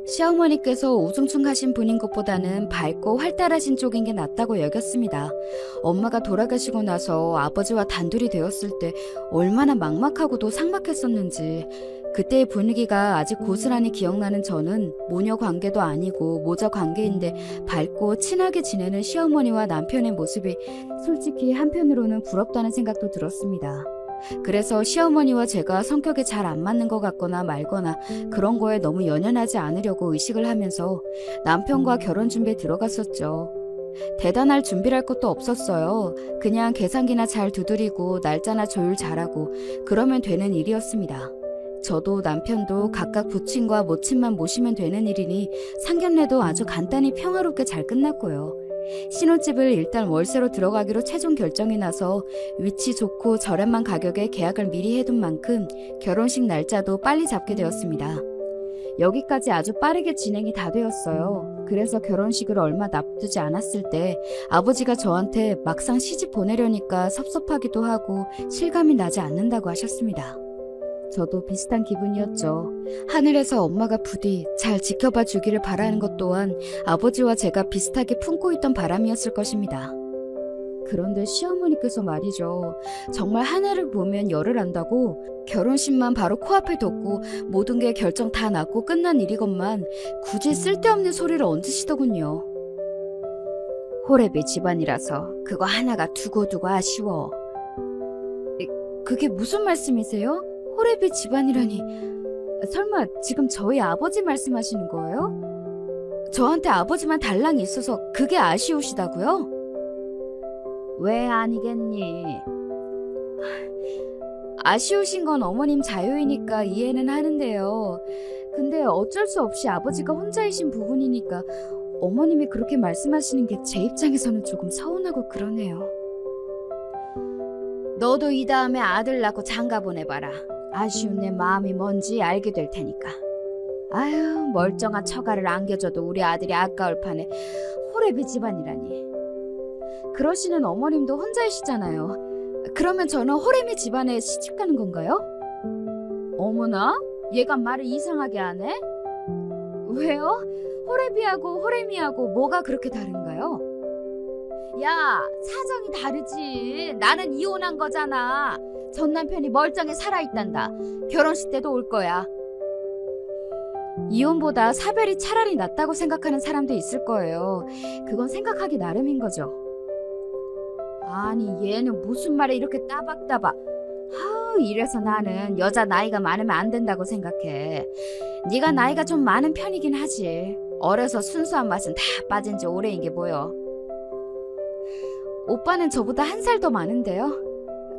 시어머니께서 우중충하신 분인 것보다는 밝고 활달하신 쪽인 게 낫다고 여겼습니다. 엄마가 돌아가시고 나서 아버지와 단둘이 되었을 때 얼마나 막막하고도 삭막했었는지 그때의 분위기가 아직 고스란히 기억나는 저는 모녀 관계도 아니고 모자 관계인데 밝고 친하게 지내는 시어머니와 남편의 모습이 솔직히 한편으로는 부럽다는 생각도 들었습니다. 그래서 시어머니와 제가 성격이 잘 안 맞는 것 같거나 말거나 그런 거에 너무 연연하지 않으려고 의식을 하면서 남편과 결혼 준비에 들어갔었죠. 대단할 준비할 것도 없었어요. 그냥 계산기나 잘 두드리고 날짜나 조율 잘하고 그러면 되는 일이었습니다. 저도 남편도 각각 부친과 모친만 모시면 되는 일이니 상견례도 아주 간단히 평화롭게 잘 끝났고요. 신혼집을 일단 월세로 들어가기로 최종 결정이 나서 위치 좋고 저렴한 가격에 계약을 미리 해둔 만큼 결혼식 날짜도 빨리 잡게 되었습니다. 여기까지 아주 빠르게 진행이 다 되었어요. 그래서 결혼식을 얼마 앞두지 않았을 때 아버지가 저한테 막상 시집 보내려니까 섭섭하기도 하고 실감이 나지 않는다고 하셨습니다. 저도 비슷한 기분이었죠. 하늘에서 엄마가 부디 잘 지켜봐 주기를 바라는 것 또한 아버지와 제가 비슷하게 품고 있던 바람이었을 것입니다. 그런데 시어머니께서 말이죠. 정말 하늘을 보면 열을 안다고 결혼식만 바로 코앞에 뒀고 모든 게 결정 다 났고 끝난 일이건만 굳이 쓸데없는 소리를 얹으시더군요. 호래비 집안이라서 그거 하나가 두고두고 아쉬워. 그게 무슨 말씀이세요? 호래비 집안이라니. 설마 지금 저희 아버지 말씀하시는 거예요? 저한테 아버지만 달랑이 있어서 그게 아쉬우시다고요? 왜 아니겠니? 아쉬우신 건 어머님 자유이니까 이해는 하는데요. 근데 어쩔 수 없이 아버지가 혼자이신 부분이니까 어머님이 그렇게 말씀하시는 게 제 입장에서는 조금 서운하고 그러네요. 너도 이 다음에 아들 낳고 장가 보내봐라. 아쉬운 내 마음이 뭔지 알게 될 테니까. 아유, 멀쩡한 처가를 안겨줘도 우리 아들이 아까울 판에 호래비 집안이라니. 그러시는 어머님도 혼자이시잖아요. 그러면 저는 호래미 집안에 시집 가는 건가요? 어머나, 얘가 말을 이상하게 하네? 왜요? 호래비하고 호래미하고 뭐가 그렇게 다른가요? 야, 사정이 다르지. 나는 이혼한 거잖아. 전 남편이 멀쩡히 살아있단다. 결혼식 때도 올 거야. 이혼보다 사별이 차라리 낫다고 생각하는 사람도 있을 거예요. 그건 생각하기 나름인 거죠. 아니, 얘는 무슨 말에 이렇게 따박따박. 이래서 나는 여자 나이가 많으면 안 된다고 생각해. 네가 나이가 좀 많은 편이긴 하지. 어려서 순수한 맛은 다 빠진 지 오래인 게 뭐여. 오빠는 저보다 1살 더 많은데요.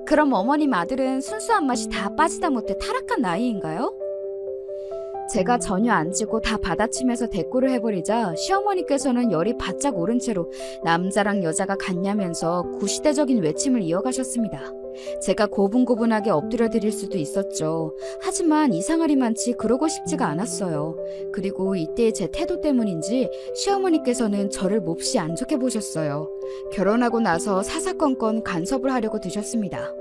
그럼 어머님 아들은 순수한 맛이 다 빠지다 못해 타락한 나이인가요? 제가 전혀 안 지고 다 받아치면서 대꾸를 해버리자 시어머니께서는 열이 바짝 오른 채로 남자랑 여자가 같냐면서 구시대적인 외침을 이어가셨습니다. 제가 고분고분하게 엎드려 드릴 수도 있었죠. 하지만 이상하리만치 그러고 싶지가 않았어요. 그리고 이때의 제 태도 때문인지 시어머니께서는 저를 몹시 안 좋게 보셨어요. 결혼하고 나서 사사건건 간섭을 하려고 드셨습니다.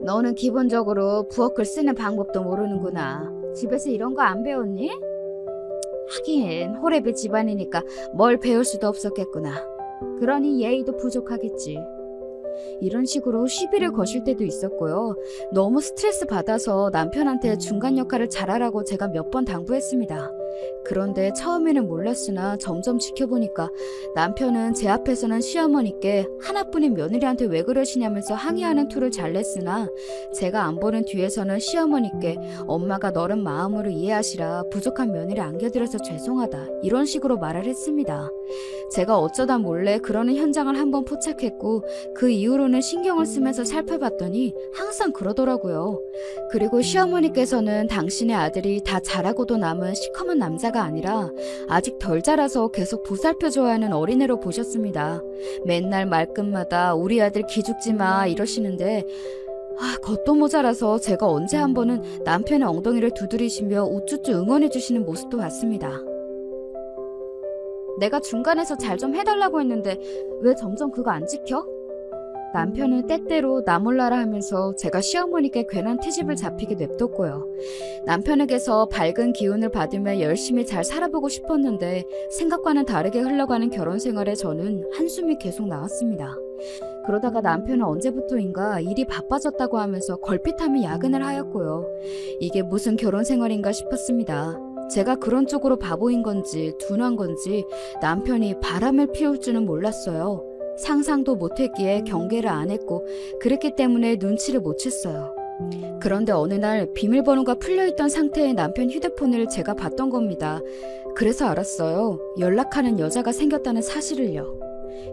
너는 기본적으로 부엌을 쓰는 방법도 모르는구나. 집에서 이런 거 안 배웠니? 하긴 호래비 집안이니까 뭘 배울 수도 없었겠구나. 그러니 예의도 부족하겠지. 이런 식으로 시비를 거실 때도 있었고요. 너무 스트레스 받아서 남편한테 중간 역할을 잘하라고 제가 몇 번 당부했습니다. 그런데 처음에는 몰랐으나 점점 지켜보니까 남편은 제 앞에서는 시어머니께 하나뿐인 며느리한테 왜 그러시냐면서 항의하는 투를 잘 냈으나 제가 안 보는 뒤에서는 시어머니께 엄마가 너른 마음으로 이해하시라 부족한 며느리 안겨드려서 죄송하다 이런 식으로 말을 했습니다. 제가 어쩌다 몰래 그러는 현장을 한번 포착했고 그 이후로는 신경을 쓰면서 살펴봤더니 항상 그러더라고요. 그리고 시어머니께서는 당신의 아들이 다 자라고도 남은 시커먼 남자가 아니라 아직 덜 자라서 계속 보살펴줘야 하는 어린애로 보셨습니다. 맨날 말끝마다 우리 아들 기죽지 마 이러시는데 겉도 모자라서 제가 언제 한 번은 남편의 엉덩이를 두드리시며 우쭈쭈 응원해주시는 모습도 봤습니다. 내가 중간에서 잘 좀 해달라고 했는데 왜 점점 그거 안 지켜? 남편은 때때로 나 몰라라 하면서 제가 시어머니께 괜한 트집을 잡히게 냅뒀고요. 남편에게서 밝은 기운을 받으며 열심히 잘 살아보고 싶었는데 생각과는 다르게 흘러가는 결혼 생활에 저는 한숨이 계속 나왔습니다. 그러다가 남편은 언제부터인가 일이 바빠졌다고 하면서 걸핏하면 야근을 하였고요. 이게 무슨 결혼 생활인가 싶었습니다. 제가 그런 쪽으로 바보인 건지 둔한 건지 남편이 바람을 피울 줄은 몰랐어요. 상상도 못했기에 경계를 안 했고 그랬기 때문에 눈치를 못 챘어요. 그런데 어느 날 비밀번호가 풀려있던 상태의 남편 휴대폰을 제가 봤던 겁니다. 그래서 알았어요. 연락하는 여자가 생겼다는 사실을요.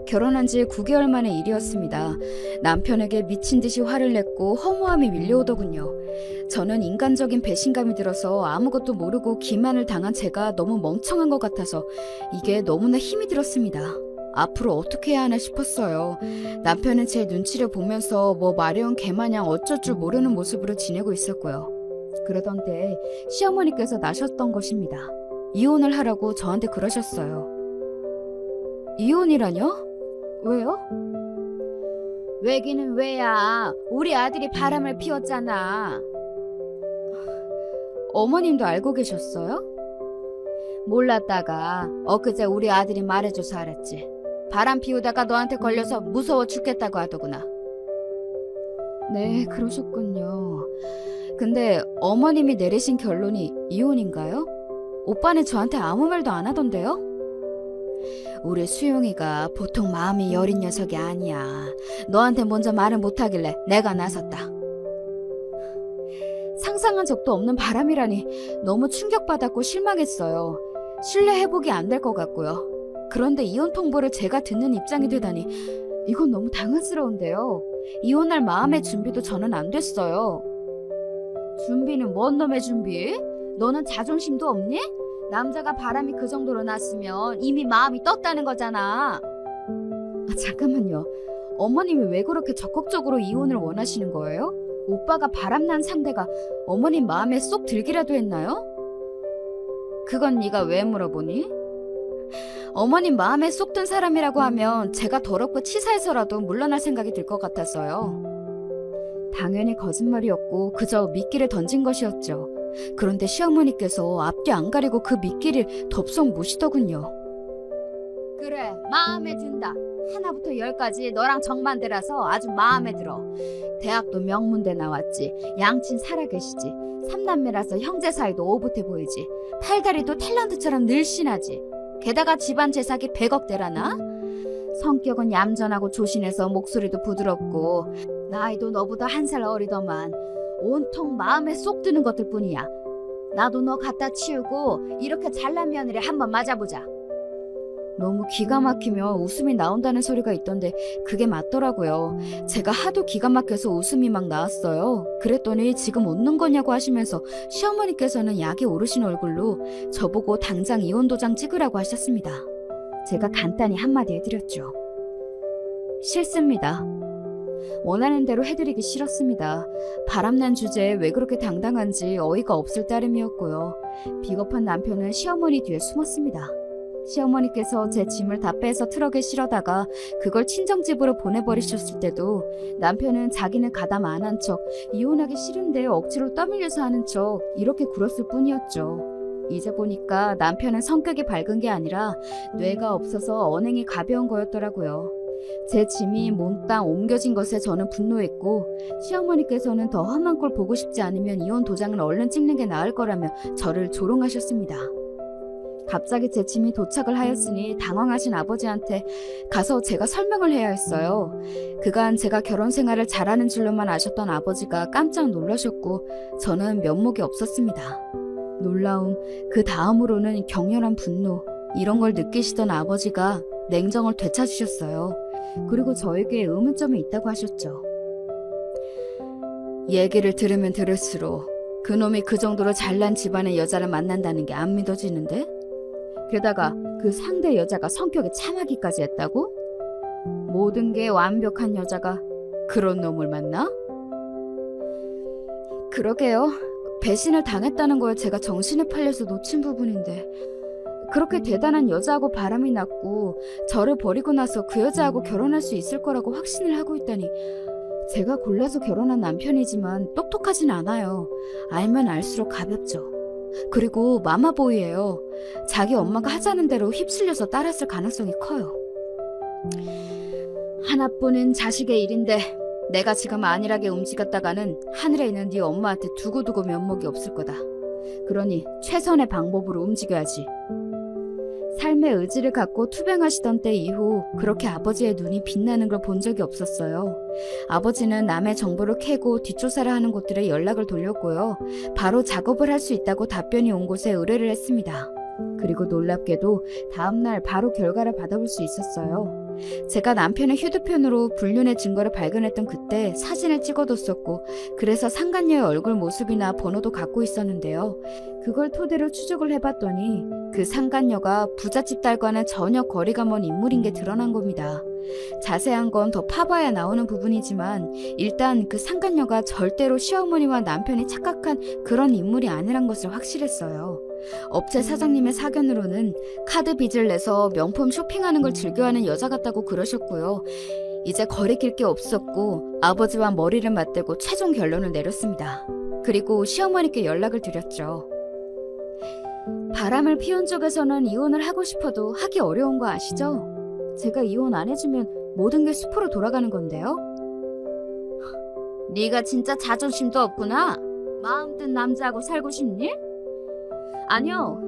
결혼한 지 9개월 만의 일이었습니다. 남편에게 미친 듯이 화를 냈고 허무함이 밀려오더군요. 저는 인간적인 배신감이 들어서 아무것도 모르고 기만을 당한 제가 너무 멍청한 것 같아서 이게 너무나 힘이 들었습니다. 앞으로 어떻게 해야 하나 싶었어요. 남편은 제 눈치를 보면서 뭐 마려운 개마냥 어쩔 줄 모르는 모습으로 지내고 있었고요. 그러던데 시어머니께서 나셨던 것입니다. 이혼을 하라고 저한테 그러셨어요. 이혼이라뇨? 왜요? 왜기는 왜야. 우리 아들이 바람을 피웠잖아. 어머님도 알고 계셨어요? 몰랐다가 엊그제 우리 아들이 말해줘서 알았지. 바람 피우다가 너한테 걸려서 무서워 죽겠다고 하더구나. 네, 그러셨군요. 근데 어머님이 내리신 결론이 이혼인가요? 오빠는 저한테 아무 말도 안 하던데요? 우리 수용이가 보통 마음이 여린 녀석이 아니야. 너한테 먼저 말을 못하길래 내가 나섰다. 상상한 적도 없는 바람이라니 너무 충격받았고 실망했어요. 신뢰 회복이 안 될 것 같고요. 그런데 이혼 통보를 제가 듣는 입장이 되다니 이건 너무 당황스러운데요. 이혼할 마음의 준비도 저는 안 됐어요. 준비는 뭔 놈의 준비? 너는 자존심도 없니? 남자가 바람이 그 정도로 났으면 이미 마음이 떴다는 거잖아. 잠깐만요. 어머님이 왜 그렇게 적극적으로 이혼을 원하시는 거예요? 오빠가 바람난 상대가 어머님 마음에 쏙 들기라도 했나요? 그건 네가 왜 물어보니? 어머님 마음에 쏙 든 사람이라고 하면 제가 더럽고 치사해서라도 물러날 생각이 들 것 같았어요. 당연히 거짓말이었고 그저 미끼를 던진 것이었죠. 그런데 시어머니께서 앞뒤 안 가리고 그 미끼를 덥석 무시더군요. 그래, 마음에 든다. 하나부터 10까지 너랑 정반대라서 아주 마음에 들어. 대학도 명문대 나왔지. 양친 살아계시지. 삼남매라서 형제 사이도 오붓해 보이지. 팔다리도 탤런트처럼 늘씬하지. 게다가 집안 재산이 100억대라나? 성격은 얌전하고 조신해서 목소리도 부드럽고 나이도 너보다 1살 어리더만 온통 마음에 쏙 드는 것들 뿐이야. 나도 너 갖다 치우고 이렇게 잘난 며느리 한번 맞아보자. 너무 기가 막히며 웃음이 나온다는 소리가 있던데 그게 맞더라고요. 제가 하도 기가 막혀서 웃음이 막 나왔어요. 그랬더니 지금 웃는 거냐고 하시면서 시어머니께서는 약이 오르신 얼굴로 저보고 당장 이혼 도장 찍으라고 하셨습니다. 제가 간단히 한마디 해드렸죠. 싫습니다. 원하는 대로 해드리기 싫었습니다. 바람난 주제에 왜 그렇게 당당한지 어이가 없을 따름이었고요. 비겁한 남편은 시어머니 뒤에 숨었습니다. 시어머니께서 제 짐을 다 빼서 트럭에 실어다가 그걸 친정집으로 보내버리셨을 때도 남편은 자기는 가담 안 한 척, 이혼하기 싫은데 억지로 떠밀려서 하는 척 이렇게 굴었을 뿐이었죠. 이제 보니까 남편은 성격이 밝은 게 아니라 뇌가 없어서 언행이 가벼운 거였더라고요. 제 짐이 몽땅 옮겨진 것에 저는 분노했고 시어머니께서는 더 험한 꼴 보고 싶지 않으면 이혼 도장을 얼른 찍는 게 나을 거라며 저를 조롱하셨습니다. 갑자기 제 짐이 도착을 하였으니 당황하신 아버지한테 가서 제가 설명을 해야 했어요. 그간 제가 결혼 생활을 잘하는 줄로만 아셨던 아버지가 깜짝 놀라셨고 저는 면목이 없었습니다. 놀라움, 그 다음으로는 격렬한 분노, 이런 걸 느끼시던 아버지가 냉정을 되찾으셨어요. 그리고 저에게 의문점이 있다고 하셨죠. 얘기를 들으면 들을수록 그놈이 그 정도로 잘난 집안의 여자를 만난다는 게 안 믿어지는데? 게다가 그 상대 여자가 성격이 참하기까지 했다고? 모든 게 완벽한 여자가 그런 놈을 만나? 그러게요. 배신을 당했다는 거에 제가 정신에 팔려서 놓친 부분인데 그렇게 대단한 여자하고 바람이 났고 저를 버리고 나서 그 여자하고 결혼할 수 있을 거라고 확신을 하고 있다니. 제가 골라서 결혼한 남편이지만 똑똑하진 않아요. 알면 알수록 가볍죠. 그리고 마마보이예요. 자기 엄마가 하자는 대로 휩쓸려서 따랐을 가능성이 커요. 하나뿐인 자식의 일인데 내가 지금 안일하게 움직였다가는 하늘에 있는 네 엄마한테 두고두고 면목이 없을 거다. 그러니 최선의 방법으로 움직여야지. 삶의 의지를 갖고 투병하시던 때 이후 그렇게 아버지의 눈이 빛나는 걸 본 적이 없었어요. 아버지는 남의 정보를 캐고 뒷조사를 하는 곳들에 연락을 돌렸고요. 바로 작업을 할 수 있다고 답변이 온 곳에 의뢰를 했습니다. 그리고 놀랍게도 다음날 바로 결과를 받아볼 수 있었어요. 제가 남편의 휴대폰으로 불륜의 증거를 발견했던 그때 사진을 찍어뒀었고, 그래서 상간녀의 얼굴 모습이나 번호도 갖고 있었는데요. 그걸 토대로 추적을 해봤더니 그 상간녀가 부잣집 딸과는 전혀 거리가 먼 인물인 게 드러난 겁니다. 자세한 건 더 파봐야 나오는 부분이지만 일단 그 상간녀가 절대로 시어머니와 남편이 착각한 그런 인물이 아니란 것을 확실했어요. 업체 사장님의 사견으로는 카드 빚을 내서 명품 쇼핑하는 걸 즐겨하는 여자 같다고 그러셨고요. 이제 거리낄 게 없었고 아버지와 머리를 맞대고 최종 결론을 내렸습니다. 그리고 시어머니께 연락을 드렸죠. 바람을 피운 쪽에서는 이혼을 하고 싶어도 하기 어려운 거 아시죠? 제가 이혼 안 해주면 모든 게 숲으로 돌아가는 건데요. 네가 진짜 자존심도 없구나. 마음 든 남자하고 살고 싶니? 아니요.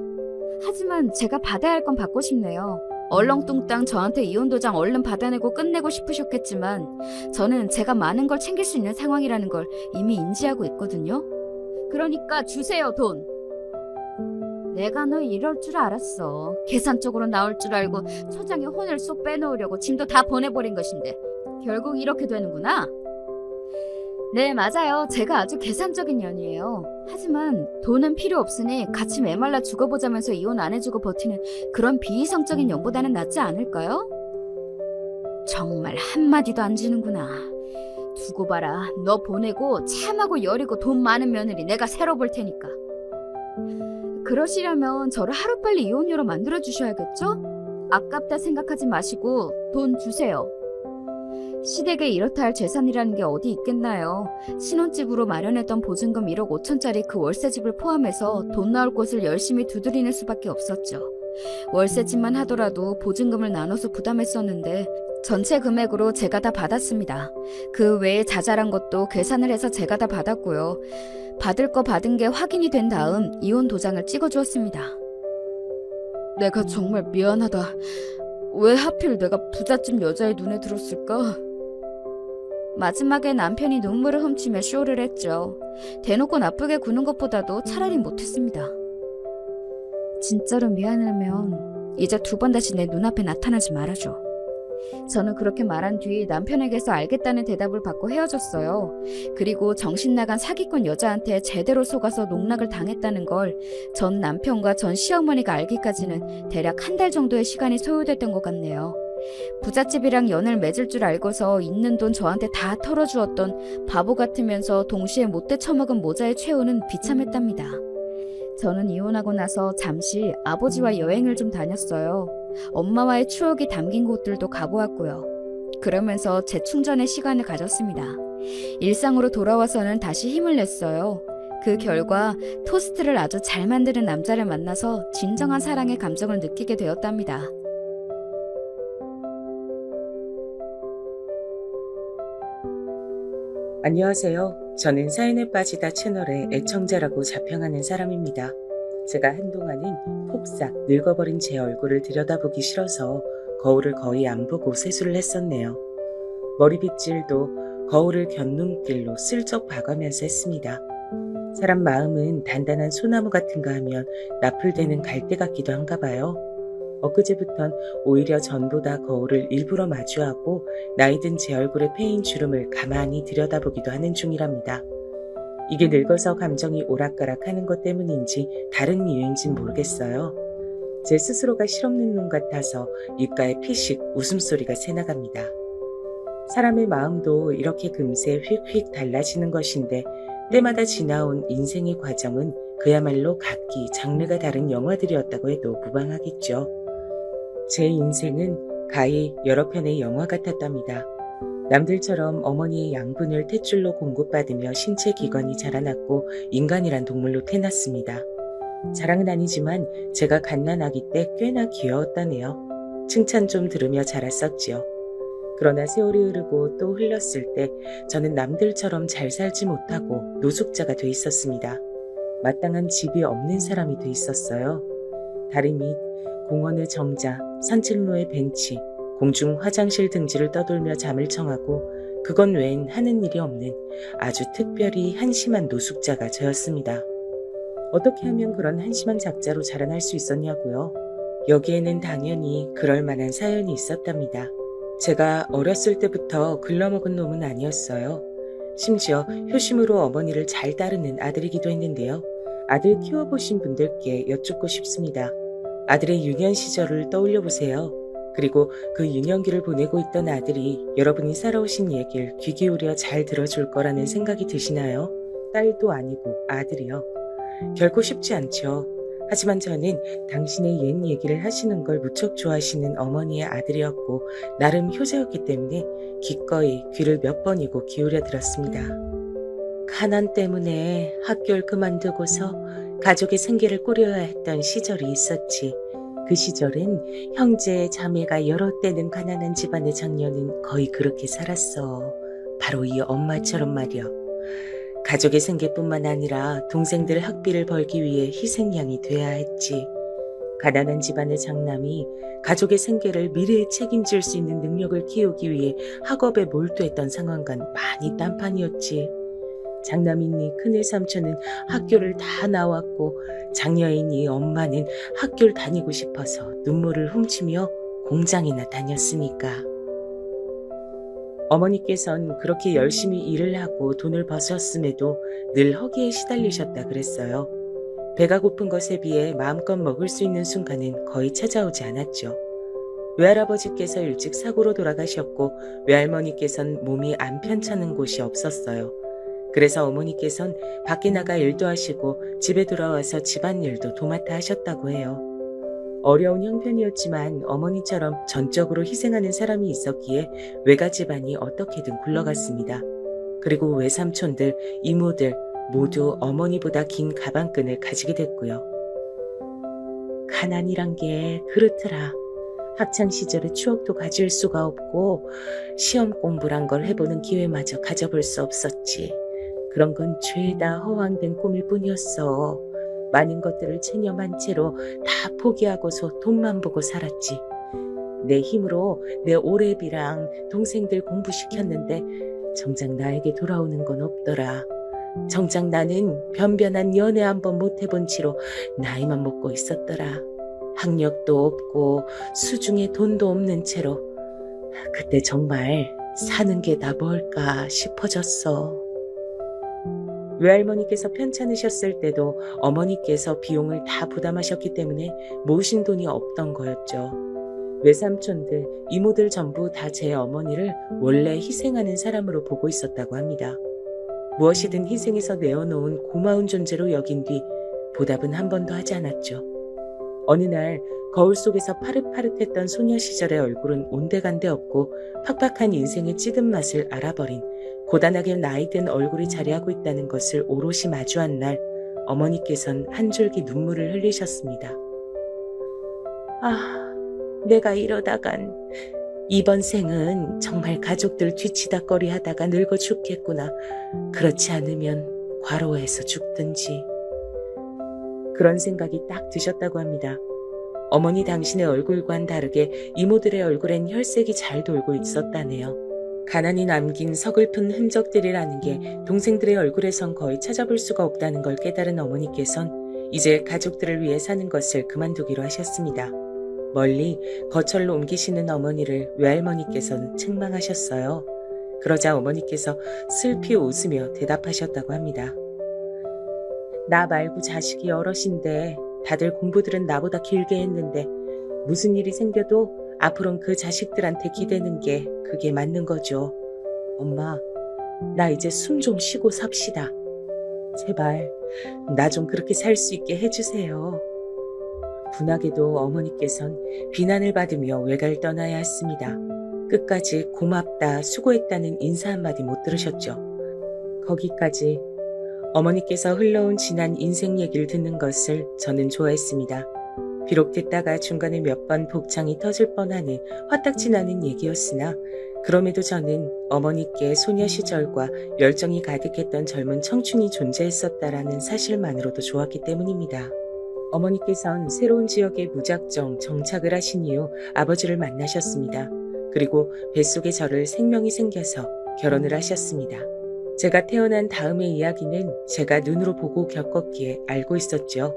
하지만 제가 받아야 할 건 받고 싶네요. 얼렁뚱땅 저한테 이혼 도장 얼른 받아내고 끝내고 싶으셨겠지만 저는 제가 많은 걸 챙길 수 있는 상황이라는 걸 이미 인지하고 있거든요. 그러니까 주세요, 돈. 내가 너 이럴 줄 알았어. 계산적으로 나올 줄 알고 초장에 혼을 쏙 빼놓으려고 짐도 다 보내버린 것인데 결국 이렇게 되는구나. 네, 맞아요. 제가 아주 계산적인 년이에요. 하지만 돈은 필요 없으니 같이 메말라 죽어보자면서 이혼 안 해주고 버티는 그런 비이성적인 년보다는 낫지 않을까요? 정말 한마디도 안 지는구나. 두고 봐라. 너 보내고 참하고 여리고 돈 많은 며느리 내가 새로 볼 테니까. 그러시려면 저를 하루빨리 이혼녀로 만들어주셔야겠죠? 아깝다 생각하지 마시고 돈 주세요. 시댁에 이렇다 할 재산이라는 게 어디 있겠나요? 신혼집으로 마련했던 보증금 1억 5천짜리 그 월세집을 포함해서 돈 나올 곳을 열심히 두드리는 수밖에 없었죠. 월세집만 하더라도 보증금을 나눠서 부담했었는데 전체 금액으로 제가 다 받았습니다. 그 외에 자잘한 것도 계산을 해서 제가 다 받았고요. 받을 거 받은 게 확인이 된 다음 이혼 도장을 찍어주었습니다. 내가 정말 미안하다. 왜 하필 내가 부잣집 여자의 눈에 들었을까? 마지막에 남편이 눈물을 훔치며 쇼를 했죠. 대놓고 나쁘게 구는 것보다도 차라리 못했습니다. 진짜로 미안하면 이제 두 번 다시 내 눈앞에 나타나지 말아줘. 저는 그렇게 말한 뒤 남편에게서 알겠다는 대답을 받고 헤어졌어요. 그리고 정신 나간 사기꾼 여자한테 제대로 속아서 농락을 당했다는 걸 전 남편과 전 시어머니가 알기까지는 대략 한 달 정도의 시간이 소요됐던 것 같네요. 부잣집이랑 연을 맺을 줄 알고서 있는 돈 저한테 다 털어주었던 바보 같으면서 동시에 못돼 처먹은 모자의 최후는 비참했답니다. 저는 이혼하고 나서 잠시 아버지와 여행을 좀 다녔어요. 엄마와의 추억이 담긴 곳들도 가보았고요. 그러면서 재충전의 시간을 가졌습니다. 일상으로 돌아와서는 다시 힘을 냈어요. 그 결과 토스트를 아주 잘 만드는 남자를 만나서 진정한 사랑의 감정을 느끼게 되었답니다. 안녕하세요. 저는 사연에 빠지다 채널의 애청자라고 자평하는 사람입니다. 제가 한동안은 폭삭 늙어버린 제 얼굴을 들여다보기 싫어서 거울을 거의 안 보고 세수를 했었네요. 머리빗질도 거울을 곁눈길로 슬쩍 봐가면서 했습니다. 사람 마음은 단단한 소나무 같은가 하면 나풀대는 갈대 같기도 한가 봐요. 엊그제부턴 오히려 전보다 거울을 일부러 마주하고 나이든 제 얼굴에 패인 주름을 가만히 들여다보기도 하는 중이랍니다. 이게 늙어서 감정이 오락가락하는 것 때문인지 다른 이유인진 모르겠어요. 제 스스로가 실없는 놈 같아서 입가에 피식 웃음소리가 새나갑니다. 사람의 마음도 이렇게 금세 휙휙 달라지는 것인데 때마다 지나온 인생의 과정은 그야말로 각기 장르가 다른 영화들이었다고 해도 무방하겠죠. 제 인생은 가히 여러 편의 영화 같았답니다. 남들처럼 어머니의 양분을 탯줄로 공급받으며 신체 기관이 자라났고 인간이란 동물로 태어났습니다. 자랑은 아니지만 제가 갓난아기 때 꽤나 귀여웠다네요. 칭찬 좀 들으며 자랐었지요. 그러나 세월이 흐르고 또 흘렀을 때 저는 남들처럼 잘 살지 못하고 노숙자가 돼 있었습니다. 마땅한 집이 없는 사람이 돼 있었어요. 다리 밑, 공원의 정자, 산책로의 벤치, 공중 화장실 등지를 떠돌며 잠을 청하고 그건 외엔 하는 일이 없는 아주 특별히 한심한 노숙자가 저였습니다. 어떻게 하면 그런 한심한 작자로 자라날 수 있었냐고요? 여기에는 당연히 그럴 만한 사연이 있었답니다. 제가 어렸을 때부터 글러먹은 놈은 아니었어요. 심지어 효심으로 어머니를 잘 따르는 아들이기도 했는데요. 아들 키워보신 분들께 여쭙고 싶습니다. 아들의 유년 시절을 떠올려 보세요. 그리고 그 유년기를 보내고 있던 아들이 여러분이 살아오신 얘기를 귀 기울여 잘 들어줄 거라는 생각이 드시나요? 딸도 아니고 아들이요. 결코 쉽지 않죠. 하지만 저는 당신의 옛 얘기를 하시는 걸 무척 좋아하시는 어머니의 아들이었고 나름 효자였기 때문에 기꺼이 귀를 몇 번이고 기울여 들었습니다. 가난 때문에 학교를 그만두고서 가족의 생계를 꾸려야 했던 시절이 있었지. 그 시절엔 형제, 자매가 여러 때는 가난한 집안의 장녀는 거의 그렇게 살았어. 바로 이 엄마처럼 말이야. 가족의 생계뿐만 아니라 동생들 학비를 벌기 위해 희생양이 돼야 했지. 가난한 집안의 장남이 가족의 생계를 미래에 책임질 수 있는 능력을 키우기 위해 학업에 몰두했던 상황과는 많이 딴판이었지. 장남이니 큰애 삼촌은 학교를 다 나왔고 장녀이니 엄마는 학교를 다니고 싶어서 눈물을 훔치며 공장이나 다녔으니까. 어머니께선 그렇게 열심히 일을 하고 돈을 버셨음에도 늘 허기에 시달리셨다 그랬어요. 배가 고픈 것에 비해 마음껏 먹을 수 있는 순간은 거의 찾아오지 않았죠. 외할아버지께서 일찍 사고로 돌아가셨고 외할머니께선 몸이 안 편찮은 곳이 없었어요. 그래서 어머니께선 밖에 나가 일도 하시고 집에 돌아와서 집안일도 도맡아 하셨다고 해요. 어려운 형편이었지만 어머니처럼 전적으로 희생하는 사람이 있었기에 외가 집안이 어떻게든 굴러갔습니다. 그리고 외삼촌들, 이모들 모두 어머니보다 긴 가방끈을 가지게 됐고요. 가난이란 게 그렇더라. 학창시절의 추억도 가질 수가 없고 시험 공부란 걸 해보는 기회마저 가져볼 수 없었지. 그런 건 죄다 허황된 꿈일 뿐이었어. 많은 것들을 체념한 채로 다 포기하고서 돈만 보고 살았지. 내 힘으로 내 오래비랑 동생들 공부시켰는데 정작 나에게 돌아오는 건 없더라. 정작 나는 변변한 연애 한번 못 해본 채로 나이만 먹고 있었더라. 학력도 없고 수중에 돈도 없는 채로 그때 정말 사는 게 다 뭘까 싶어졌어. 외할머니께서 편찮으셨을 때도 어머니께서 비용을 다 부담하셨기 때문에 모으신 돈이 없던 거였죠. 외삼촌들, 이모들 전부 다 제 어머니를 원래 희생하는 사람으로 보고 있었다고 합니다. 무엇이든 희생해서 내어놓은 고마운 존재로 여긴 뒤 보답은 한 번도 하지 않았죠. 어느 날 거울 속에서 파릇파릇했던 소녀 시절의 얼굴은 온데간데 없고 팍팍한 인생의 찌든 맛을 알아버린 고단하게 나이든 얼굴이 자리하고 있다는 것을 오롯이 마주한 날 어머니께선 한 줄기 눈물을 흘리셨습니다. 아, 내가 이러다간 이번 생은 정말 가족들 뒤치다꺼리 하다가 늙어 죽겠구나. 그렇지 않으면 과로해서 죽든지. 그런 생각이 딱 드셨다고 합니다. 어머니 당신의 얼굴과는 다르게 이모들의 얼굴엔 혈색이 잘 돌고 있었다네요. 가난이 남긴 서글픈 흔적들이라는 게 동생들의 얼굴에선 거의 찾아볼 수가 없다는 걸 깨달은 어머니께선 이제 가족들을 위해 사는 것을 그만두기로 하셨습니다. 멀리 거처를 옮기시는 어머니를 외할머니께서는 책망하셨어요. 그러자 어머니께서 슬피 웃으며 대답하셨다고 합니다. 나 말고 자식이 여럿인데 다들 공부들은 나보다 길게 했는데 무슨 일이 생겨도 앞으로는 그 자식들한테 기대는 게 그게 맞는 거죠. 엄마, 나 이제 숨 좀 쉬고 삽시다. 제발 나 좀 그렇게 살 수 있게 해주세요. 분하게도 어머니께선 비난을 받으며 외가를 떠나야 했습니다. 끝까지 고맙다, 수고했다는 인사 한마디 못 들으셨죠. 거기까지 어머니께서 흘러온 지난 인생 얘기를 듣는 것을 저는 좋아했습니다. 비록 듣다가 중간에 몇 번 복창이 터질 뻔하는 화딱지 나는 얘기였으나 그럼에도 저는 어머니께 소녀 시절과 열정이 가득했던 젊은 청춘이 존재했었다라는 사실만으로도 좋았기 때문입니다. 어머니께선 새로운 지역에 무작정 정착을 하신 이후 아버지를 만나셨습니다. 그리고 뱃속에 저를 생명이 생겨서 결혼을 하셨습니다. 제가 태어난 다음의 이야기는 제가 눈으로 보고 겪었기에 알고 있었죠.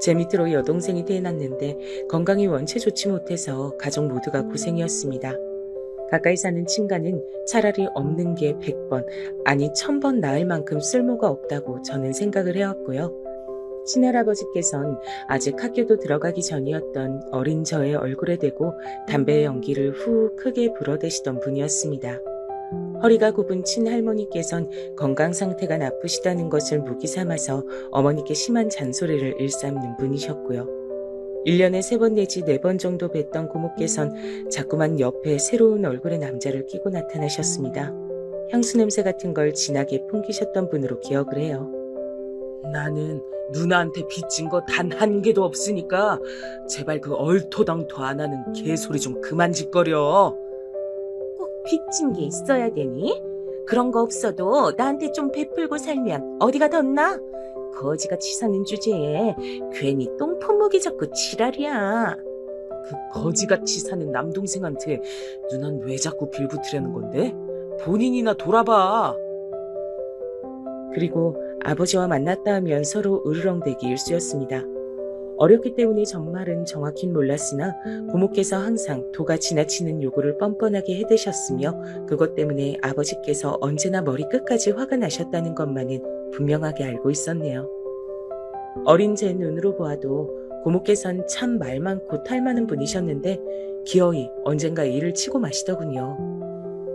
제 밑으로 여동생이 태어났는데 건강이 원체 좋지 못해서 가족 모두가 고생이었습니다. 가까이 사는 친가는 차라리 없는 게 100번, 아니 1000번 나을 만큼 쓸모가 없다고 저는 생각을 해왔고요. 친할아버지께선 아직 학교도 들어가기 전이었던 어린 저의 얼굴에 대고 담배의 연기를 후 크게 불어대시던 분이었습니다. 허리가 굽은 친할머니께선 건강 상태가 나쁘시다는 것을 무기 삼아서 어머니께 심한 잔소리를 일삼는 분이셨고요. 1년에 3번 내지 4번 정도 뵀던 고모께선 자꾸만 옆에 새로운 얼굴의 남자를 끼고 나타나셨습니다. 향수 냄새 같은 걸 진하게 풍기셨던 분으로 기억을 해요. 나는 누나한테 빚진 거 단 한 개도 없으니까 제발 그 얼토당토 안 하는 개소리 좀 그만 짓거려. 꼭 빚진 게 있어야 되니? 그런 거 없어도 나한테 좀 베풀고 살면 어디가 덧나? 거지같이 사는 주제에 괜히 똥 퍼먹이 잡고 지랄이야. 그 거지같이 사는 남동생한테 누난 왜 자꾸 빌붙으려는 건데? 본인이나 돌아봐. 그리고 아버지와 만났다 하면 서로 으르렁대기 일쑤였습니다. 어렸기 때문에 정말은 정확히는 몰랐으나 고모께서 항상 도가 지나치는 요구를 뻔뻔하게 해대셨으며 그것 때문에 아버지께서 언제나 머리 끝까지 화가 나셨다는 것만은 분명하게 알고 있었네요. 어린 제 눈으로 보아도 고모께선 참 말 많고 탈 많은 분이셨는데 기어이 언젠가 일을 치고 마시더군요.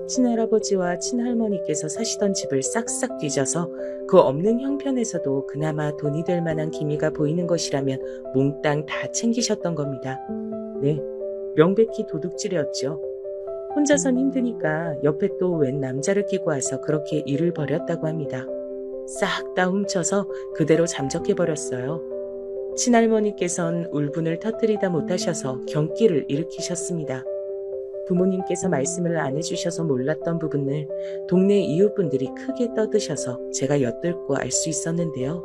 친할아버지와 친할머니께서 사시던 집을 싹싹 뒤져서 그 없는 형편에서도 그나마 돈이 될 만한 기미가 보이는 것이라면 몽땅 다 챙기셨던 겁니다. 네, 명백히 도둑질이었죠. 혼자선 힘드니까 옆에 또 웬 남자를 끼고 와서 그렇게 일을 벌였다고 합니다. 싹 다 훔쳐서 그대로 잠적해버렸어요. 친할머니께선 울분을 터뜨리다 못하셔서 경기를 일으키셨습니다. 부모님께서 말씀을 안 해주셔서 몰랐던 부분을 동네 이웃분들이 크게 떠드셔서 제가 엿들고 알 수 있었는데요.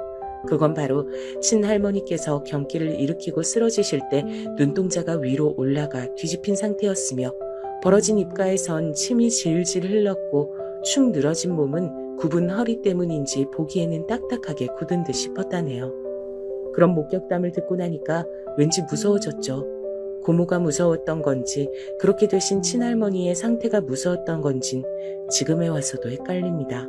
그건 바로 친할머니께서 경기를 일으키고 쓰러지실 때 눈동자가 위로 올라가 뒤집힌 상태였으며 벌어진 입가에선 침이 질질 흘렀고 축 늘어진 몸은 굽은 허리 때문인지 보기에는 딱딱하게 굳은 듯 싶었다네요. 그런 목격담을 듣고 나니까 왠지 무서워졌죠. 고모가 무서웠던 건지 그렇게 되신 친할머니의 상태가 무서웠던 건진 지금에 와서도 헷갈립니다.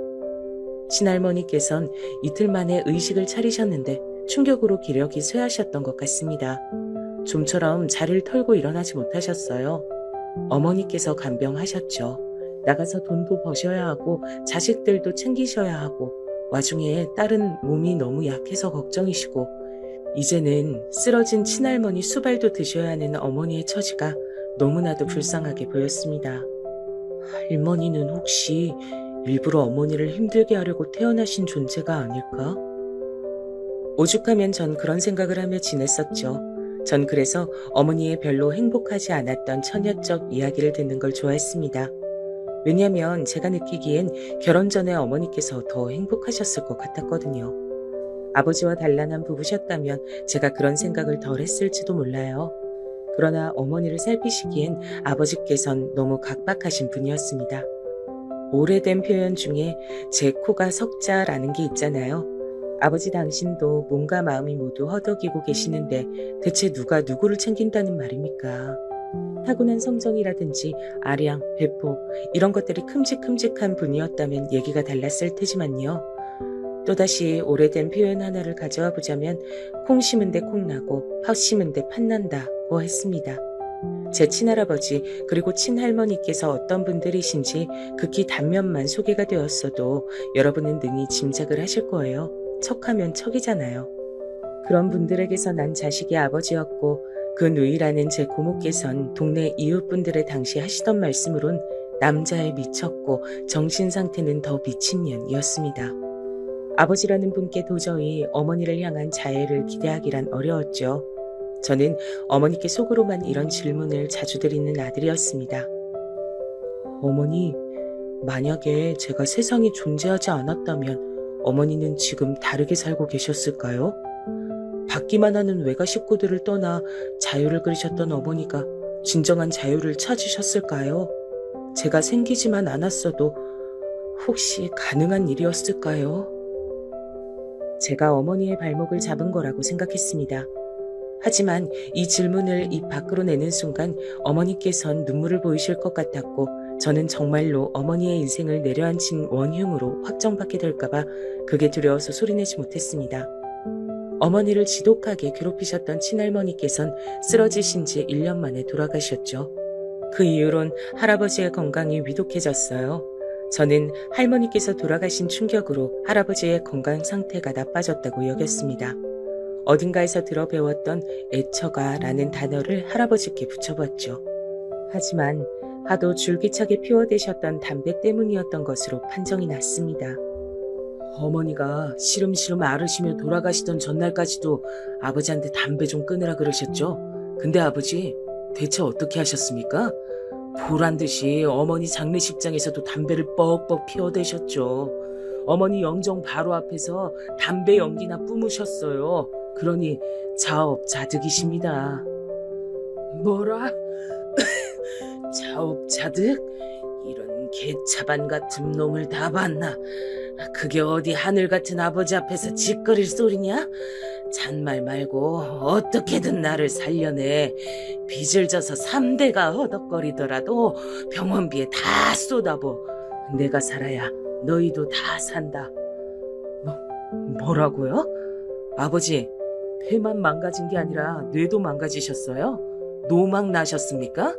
친할머니께선 이틀 만에 의식을 차리셨는데 충격으로 기력이 쇠하셨던 것 같습니다. 좀처럼 자리를 털고 일어나지 못하셨어요. 어머니께서 간병하셨죠. 나가서 돈도 버셔야 하고 자식들도 챙기셔야 하고 와중에 딸은 몸이 너무 약해서 걱정이시고 이제는 쓰러진 친할머니 수발도 드셔야 하는 어머니의 처지가 너무나도 불쌍하게 보였습니다. 할머니는 혹시 일부러 어머니를 힘들게 하려고 태어나신 존재가 아닐까? 오죽하면 전 그런 생각을 하며 지냈었죠. 전 그래서 어머니의 별로 행복하지 않았던 처녀적 이야기를 듣는 걸 좋아했습니다. 왜냐하면 제가 느끼기엔 결혼 전에 어머니께서 더 행복하셨을 것 같았거든요. 아버지와 단란한 부부셨다면 제가 그런 생각을 덜 했을지도 몰라요. 그러나 어머니를 살피시기엔 아버지께선 너무 각박하신 분이었습니다. 오래된 표현 중에 제 코가 석자라는 게 있잖아요. 아버지 당신도 몸과 마음이 모두 허덕이고 계시는데 대체 누가 누구를 챙긴다는 말입니까? 타고난 성정이라든지 아량, 배포 이런 것들이 큼직큼직한 분이었다면 얘기가 달랐을 테지만요. 또다시 오래된 표현 하나를 가져와 보자면 콩 심은 데 콩 나고 팥 심은 데 팥 난다고 했습니다. 제 친할아버지 그리고 친할머니께서 어떤 분들이신지 극히 단면만 소개가 되었어도 여러분은 능히 짐작을 하실 거예요. 척하면 척이잖아요. 그런 분들에게서 난 자식이 아버지였고 그 누이라는 제 고모께선 동네 이웃분들의 당시 하시던 말씀으론 남자에 미쳤고 정신 상태는 더 미친년이었습니다. 아버지라는 분께 도저히 어머니를 향한 자애를 기대하기란 어려웠죠. 저는 어머니께 속으로만 이런 질문을 자주 드리는 아들이었습니다. 어머니, 만약에 제가 세상에 존재하지 않았다면 어머니는 지금 다르게 살고 계셨을까요? 받기만 하는 외가 식구들을 떠나 자유를 그리셨던 어머니가 진정한 자유를 찾으셨을까요? 제가 생기지만 않았어도 혹시 가능한 일이었을까요? 제가 어머니의 발목을 잡은 거라고 생각했습니다. 하지만 이 질문을 입 밖으로 내는 순간 어머니께선 눈물을 보이실 것 같았고 저는 정말로 어머니의 인생을 내려앉힌 원흉으로 확정받게 될까봐 그게 두려워서 소리내지 못했습니다. 어머니를 지독하게 괴롭히셨던 친할머니께선 쓰러지신 지 1년 만에 돌아가셨죠. 그 이후론 할아버지의 건강이 위독해졌어요. 저는 할머니께서 돌아가신 충격으로 할아버지의 건강 상태가 나빠졌다고 여겼습니다. 어딘가에서 들어 배웠던 애처가라는 단어를 할아버지께 붙여봤죠. 하지만 하도 줄기차게 피워대셨던 담배 때문이었던 것으로 판정이 났습니다. 어머니가 시름시름 앓으시며 돌아가시던 전날까지도 아버지한테 담배 좀 끊으라 그러셨죠? 근데 아버지, 대체 어떻게 하셨습니까? 보란듯이 어머니 장례식장에서도 담배를 뻑뻑 피워대셨죠. 어머니 영정 바로 앞에서 담배 연기나 뿜으셨어요. 그러니 자업자득이십니다. 뭐라? 자업자득? 이런 개차반 같은 놈을 다 봤나? 그게 어디 하늘 같은 아버지 앞에서 짓거릴 소리냐? 잔말 말고 어떻게든 나를 살려내. 빚을 져서 3대가 허덕거리더라도 병원비에 다 쏟아부. 내가 살아야 너희도 다 산다. 뭐라고요? 아버지, 폐만 망가진 게 아니라 뇌도 망가지셨어요? 노망 나셨습니까?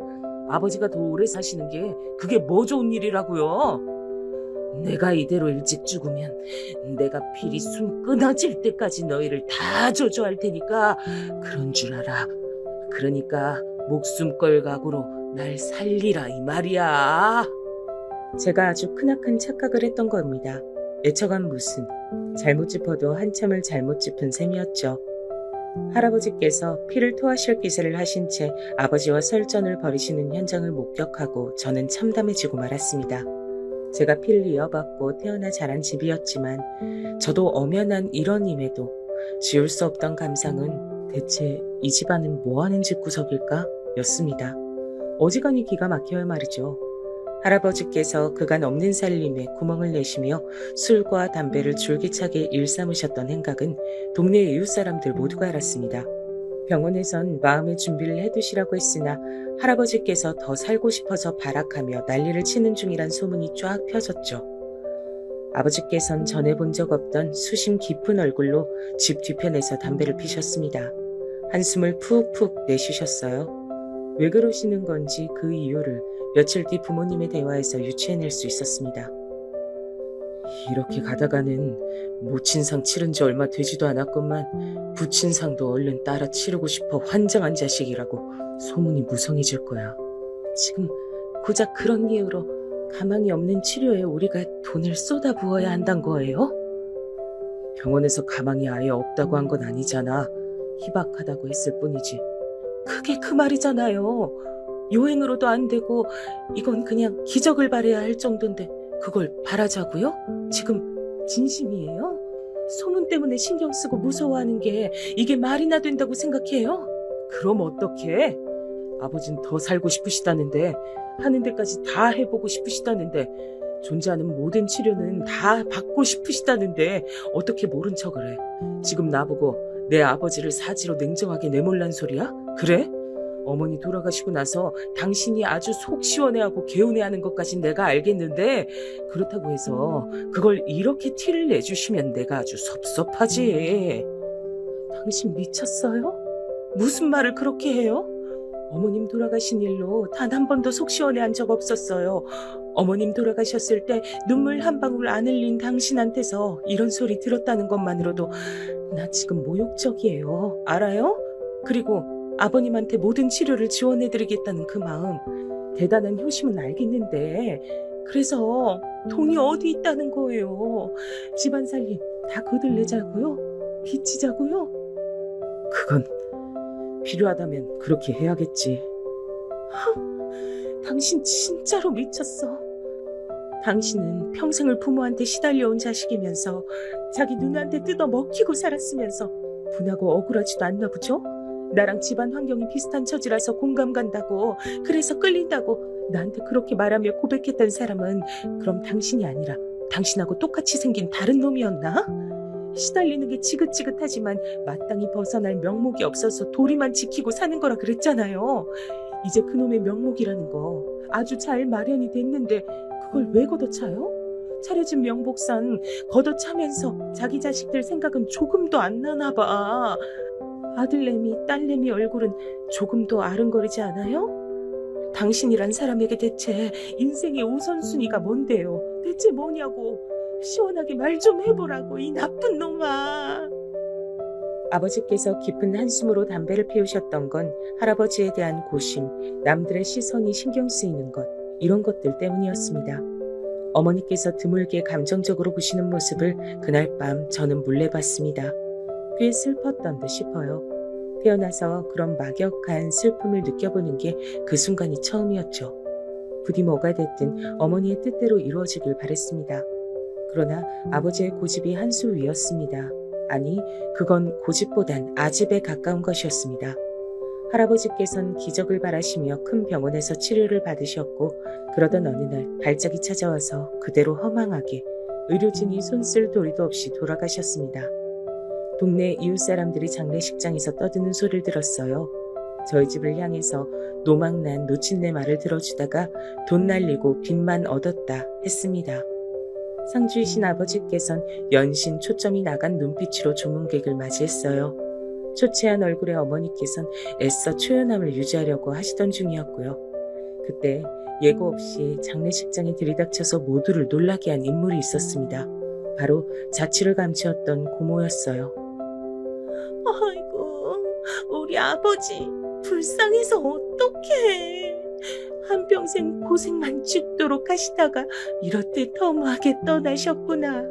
아버지가 더 오래 사시는 게 그게 뭐 좋은 일이라고요? 내가 이대로 일찍 죽으면 내가 필이 숨 끊어질 때까지 너희를 다 조조할 테니까 그런 줄 알아. 그러니까 목숨 걸 각오로 날 살리라 이 말이야. 제가 아주 크나큰 착각을 했던 겁니다. 애처간 무슨, 잘못 짚어도 한참을 잘못 짚은 셈이었죠. 할아버지께서 피를 토하실 기세를 하신 채 아버지와 설전을 벌이시는 현장을 목격하고 저는 참담해지고 말았습니다. 제가 피를 이어받고 태어나 자란 집이었지만 저도 엄연한 일원임에도 지울 수 없던 감상은 대체 이 집안은 뭐하는 집구석일까? 였습니다. 어지간히 기가 막혀야 말이죠. 할아버지께서 그간 없는 살림에 구멍을 내시며 술과 담배를 줄기차게 일삼으셨던 행각은 동네 이웃 사람들 모두가 알았습니다. 병원에선 마음의 준비를 해두시라고 했으나 할아버지께서 더 살고 싶어서 발악하며 난리를 치는 중이란 소문이 쫙 펴졌죠. 아버지께선 전해본 적 없던 수심 깊은 얼굴로 집 뒤편에서 담배를 피셨습니다. 한숨을 푹푹 내쉬셨어요. 왜 그러시는 건지 그 이유를 며칠 뒤 부모님의 대화에서 유추해낼 수 있었습니다. 이렇게 가다가는 모친상 치른 지 얼마 되지도 않았건만 부친상도 얼른 따라 치르고 싶어 환장한 자식이라고 소문이 무성해질 거야. 지금 고작 그런 이유로 가망이 없는 치료에 우리가 돈을 쏟아부어야 한단 거예요? 병원에서 가망이 아예 없다고 한 건 아니잖아. 희박하다고 했을 뿐이지. 그게 그 말이잖아요. 요행으로도 안 되고 이건 그냥 기적을 바라야 할 정도인데 그걸 바라자고요? 지금 진심이에요? 소문 때문에 신경 쓰고 무서워하는 게 이게 말이나 된다고 생각해요? 그럼 어떡해? 아버진 더 살고 싶으시다는데 하는 데까지 다 해보고 싶으시다는데 존재하는 모든 치료는 다 받고 싶으시다는데 어떻게 모른 척을 해? 지금 나보고 내 아버지를 사지로 냉정하게 내몰란 소리야? 그래? 어머니 돌아가시고 나서 당신이 아주 속 시원해하고 개운해하는 것까진 내가 알겠는데 그렇다고 해서 그걸 이렇게 티를 내주시면 내가 아주 섭섭하지. 당신 미쳤어요? 무슨 말을 그렇게 해요? 어머님 돌아가신 일로 단 한 번도 속 시원해한 적 없었어요. 어머님 돌아가셨을 때 눈물 한 방울 안 흘린 당신한테서 이런 소리 들었다는 것만으로도 나 지금 모욕적이에요. 알아요? 그리고 아버님한테 모든 치료를 지원해드리겠다는 그 마음, 대단한 효심은 알겠는데 그래서 돈이 어디 있다는 거예요. 집안 살림 다 거들내자고요? 빚지자고요? 그건 필요하다면 그렇게 해야겠지. 당신 진짜로 미쳤어. 당신은 평생을 부모한테 시달려온 자식이면서 자기 누나한테 뜯어 먹히고 살았으면서 분하고 억울하지도 않나 보죠? 나랑 집안 환경이 비슷한 처지라서 공감 간다고, 그래서 끌린다고 나한테 그렇게 말하며 고백했던 사람은 그럼 당신이 아니라 당신하고 똑같이 생긴 다른 놈이었나? 시달리는 게 지긋지긋하지만 마땅히 벗어날 명목이 없어서 도리만 지키고 사는 거라 그랬잖아요. 이제 그놈의 명목이라는 거 아주 잘 마련이 됐는데 그걸 왜 걷어차요? 차려진 명복상 걷어차면서 자기 자식들 생각은 조금도 안 나나 봐. 아들내미 딸내미 얼굴은 조금도 아른거리지 않아요? 당신이란 사람에게 대체 인생의 우선순위가 뭔데요? 대체 뭐냐고. 시원하게 말 좀 해보라고, 이 나쁜 놈아. 아버지께서 깊은 한숨으로 담배를 피우셨던 건 할아버지에 대한 고심, 남들의 시선이 신경 쓰이는 것, 이런 것들 때문이었습니다. 어머니께서 드물게 감정적으로 구시는 모습을 그날 밤 저는 몰래 봤습니다. 꽤 슬펐던 듯 싶어요. 태어나서 그런 막역한 슬픔을 느껴보는 게 그 순간이 처음이었죠. 부디 뭐가 됐든 어머니의 뜻대로 이루어지길 바랬습니다. 그러나 아버지의 고집이 한 수 위였습니다. 아니, 그건 고집보단 아집에 가까운 것이었습니다. 할아버지께선 기적을 바라시며 큰 병원에서 치료를 받으셨고, 그러던 어느 날 발작이 찾아와서 그대로 허망하게 의료진이 손쓸 도리도 없이 돌아가셨습니다. 동네 이웃 사람들이 장례식장에서 떠드는 소리를 들었어요. 저희 집을 향해서 노망난 노친네 말을 들어주다가 돈 날리고 빚만 얻었다 했습니다. 상주이신 아버지께선 연신 초점이 나간 눈빛으로 조문객을 맞이했어요. 초췌한 얼굴의 어머니께선 애써 초연함을 유지하려고 하시던 중이었고요. 그때 예고 없이 장례식장에 들이닥쳐서 모두를 놀라게 한 인물이 있었습니다. 바로 자취를 감추었던 고모였어요. 아이고, 우리 아버지 불쌍해서 어떡해. 한평생 고생만 죽도록 하시다가 이렇듯 허무하게 떠나셨구나.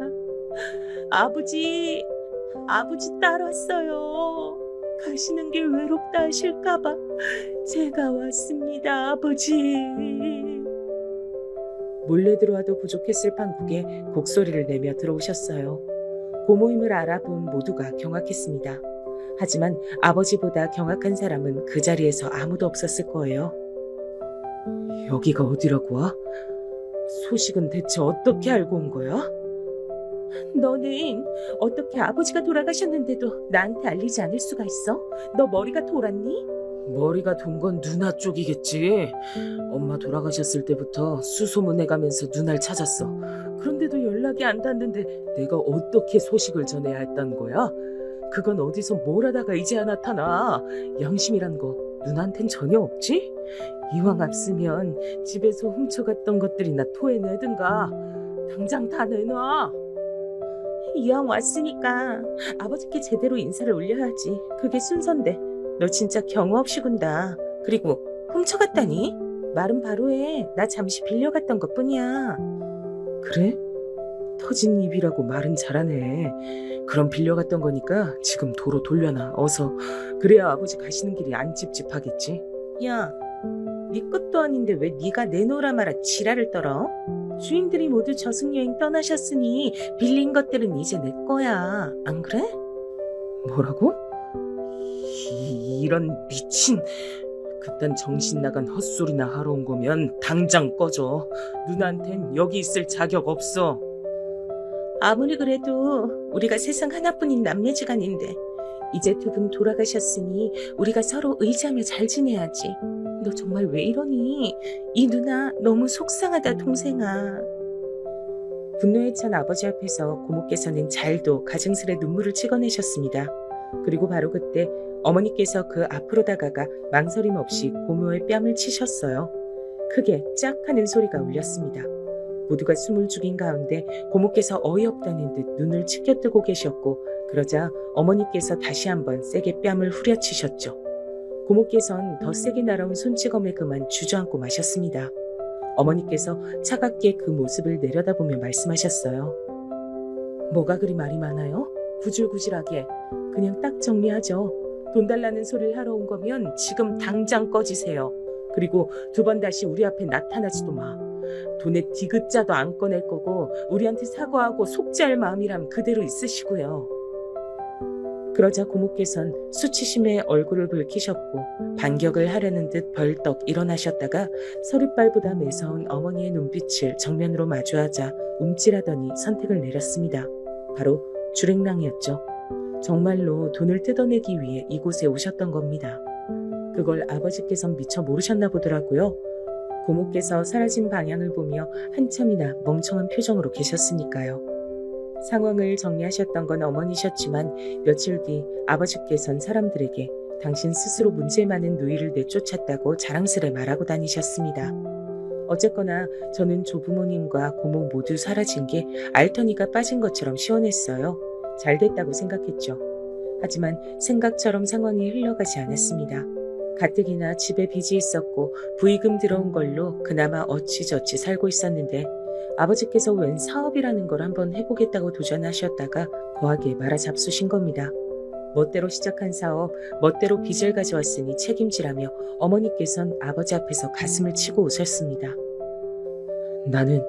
아버지 따랐어요. 가시는 길 외롭다 하실까봐 제가 왔습니다, 아버지. 몰래 들어와도 부족했을 판국에 곡소리를 내며 들어오셨어요. 고모임을 알아본 모두가 경악했습니다. 하지만 아버지보다 경악한 사람은 그 자리에서 아무도 없었을 거예요. 여기가 어디라고? 소식은 대체 어떻게 알고 온 거야? 너는 어떻게 아버지가 돌아가셨는데도 나한테 알리지 않을 수가 있어? 너 머리가 돌았니? 머리가 돈 건 누나 쪽이겠지. 엄마 돌아가셨을 때부터 수소문해가면서 누나를 찾았어. 그런데도 연락이 안 닿는데 내가 어떻게 소식을 전해야 했다는 거야? 그건 어디서 뭘 하다가 이제야 나타나. 양심이란 거 누나한텐 전혀 없지? 이왕 없으면 집에서 훔쳐갔던 것들이나 토해내든가. 당장 다 내놔. 이왕 왔으니까 아버지께 제대로 인사를 올려야지. 그게 순서인데. 너 진짜 경우 없이 군다. 그리고 훔쳐갔다니? 말은 바로 해. 나 잠시 빌려갔던 것뿐이야. 그래? 터진 입이라고 말은 잘하네. 그럼 빌려갔던 거니까 지금 도로 돌려놔. 어서. 그래야 아버지 가시는 길이 안 찝찝하겠지. 야, 네 것도 아닌데 왜 네가 내놓으라 말아 지랄을 떨어? 주인들이 모두 저승여행 떠나셨으니 빌린 것들은 이제 내 거야. 안 그래? 뭐라고? 이런 미친. 그딴 정신 나간 헛소리나 하러 온 거면 당장 꺼져. 누나한텐 여기 있을 자격 없어. 아무리 그래도 우리가 세상 하나뿐인 남매지간인데 이제 두 분 돌아가셨으니 우리가 서로 의지하며 잘 지내야지. 너 정말 왜 이러니? 이 누나 너무 속상하다, 동생아. 분노에 찬 아버지 앞에서 고모께서는 잘도 가증스레 눈물을 찍어내셨습니다. 그리고 바로 그때 어머니께서 그 앞으로 다가가 망설임 없이 고모의 뺨을 치셨어요. 크게 짝 하는 소리가 울렸습니다. 모두가 숨을 죽인 가운데 고모께서 어이없다는 듯 눈을 치켜뜨고 계셨고, 그러자 어머니께서 다시 한번 세게 뺨을 후려치셨죠. 고모께선 더 세게 날아온 손찌검에 그만 주저앉고 마셨습니다. 어머니께서 차갑게 그 모습을 내려다보며 말씀하셨어요. 뭐가 그리 말이 많아요? 구질구질하게. 그냥 딱 정리하죠. 돈 달라는 소리를 하러 온 거면 지금 당장 꺼지세요. 그리고 두 번 다시 우리 앞에 나타나지도 마. 돈에 디귿자도 안 꺼낼 거고 우리한테 사과하고 속죄할 마음이람 그대로 있으시고요. 그러자 고모께선 수치심에 얼굴을 붉히셨고 반격을 하려는 듯 벌떡 일어나셨다가 서릿발보다 매서운 어머니의 눈빛을 정면으로 마주하자 움찔하더니 선택을 내렸습니다. 바로 주랭랑이었죠. 정말로 돈을 뜯어내기 위해 이곳에 오셨던 겁니다. 그걸 아버지께선 미처 모르셨나 보더라고요. 고모께서 사라진 방향을 보며 한참이나 멍청한 표정으로 계셨으니까요. 상황을 정리하셨던 건 어머니셨지만 며칠 뒤 아버지께선 사람들에게 당신 스스로 문제 많은 누이를 내쫓았다고 자랑스레 말하고 다니셨습니다. 어쨌거나 저는 조부모님과 고모 모두 사라진 게 알터니가 빠진 것처럼 시원했어요. 잘 됐다고 생각했죠. 하지만 생각처럼 상황이 흘러가지 않았습니다. 가뜩이나 집에 빚이 있었고 부의금 들어온 걸로 그나마 어찌저찌 살고 있었는데 아버지께서 웬 사업이라는 걸 한번 해보겠다고 도전하셨다가 거하게 말아잡수신 겁니다. 멋대로 시작한 사업, 멋대로 빚을 가져왔으니 책임지라며 어머니께선 아버지 앞에서 가슴을 치고 웃었습니다. 나는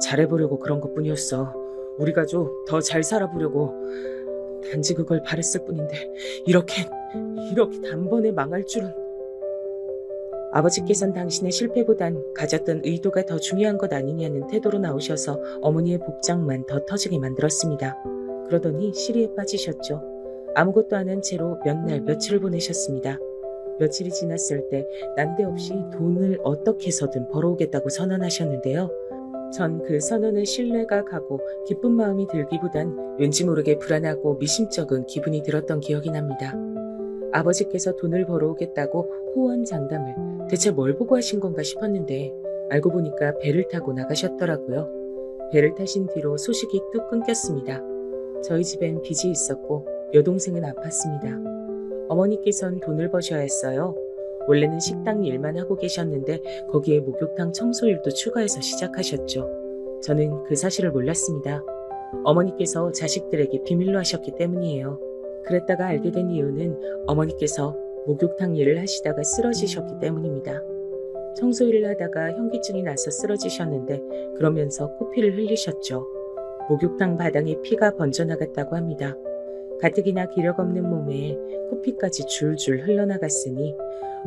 잘해보려고 그런 것뿐이었어. 우리 가족 더 잘 살아보려고. 단지 그걸 바랬을 뿐인데 이렇게 단번에 망할 줄은. 아버지께선 당신의 실패보단 가졌던 의도가 더 중요한 것 아니냐는 태도로 나오셔서 어머니의 복장만 더 터지게 만들었습니다. 그러더니 시리에 빠지셨죠. 아무것도 안 한 채로 몇 날 며칠을 보내셨습니다. 며칠이 지났을 때 난데없이 돈을 어떻게 해서든 벌어오겠다고 선언하셨는데요. 전 그 선언에 신뢰가 가고 기쁜 마음이 들기보단 왠지 모르게 불안하고 미심쩍은 기분이 들었던 기억이 납니다. 아버지께서 돈을 벌어오겠다고 호언장담을 대체 뭘 보고 하신 건가 싶었는데 알고 보니까 배를 타고 나가셨더라고요. 배를 타신 뒤로 소식이 뚝 끊겼습니다. 저희 집엔 빚이 있었고 여동생은 아팠습니다. 어머니께선 돈을 버셔야 했어요. 원래는 식당 일만 하고 계셨는데 거기에 목욕탕 청소일도 추가해서 시작하셨죠. 저는 그 사실을 몰랐습니다. 어머니께서 자식들에게 비밀로 하셨기 때문이에요. 그랬다가 알게 된 이유는 어머니께서 목욕탕 일을 하시다가 쓰러지셨기 때문입니다. 청소일을 하다가 현기증이 나서 쓰러지셨는데 그러면서 코피를 흘리셨죠. 목욕탕 바닥에 피가 번져나갔다고 합니다. 가뜩이나 기력 없는 몸에 코피까지 줄줄 흘러나갔으니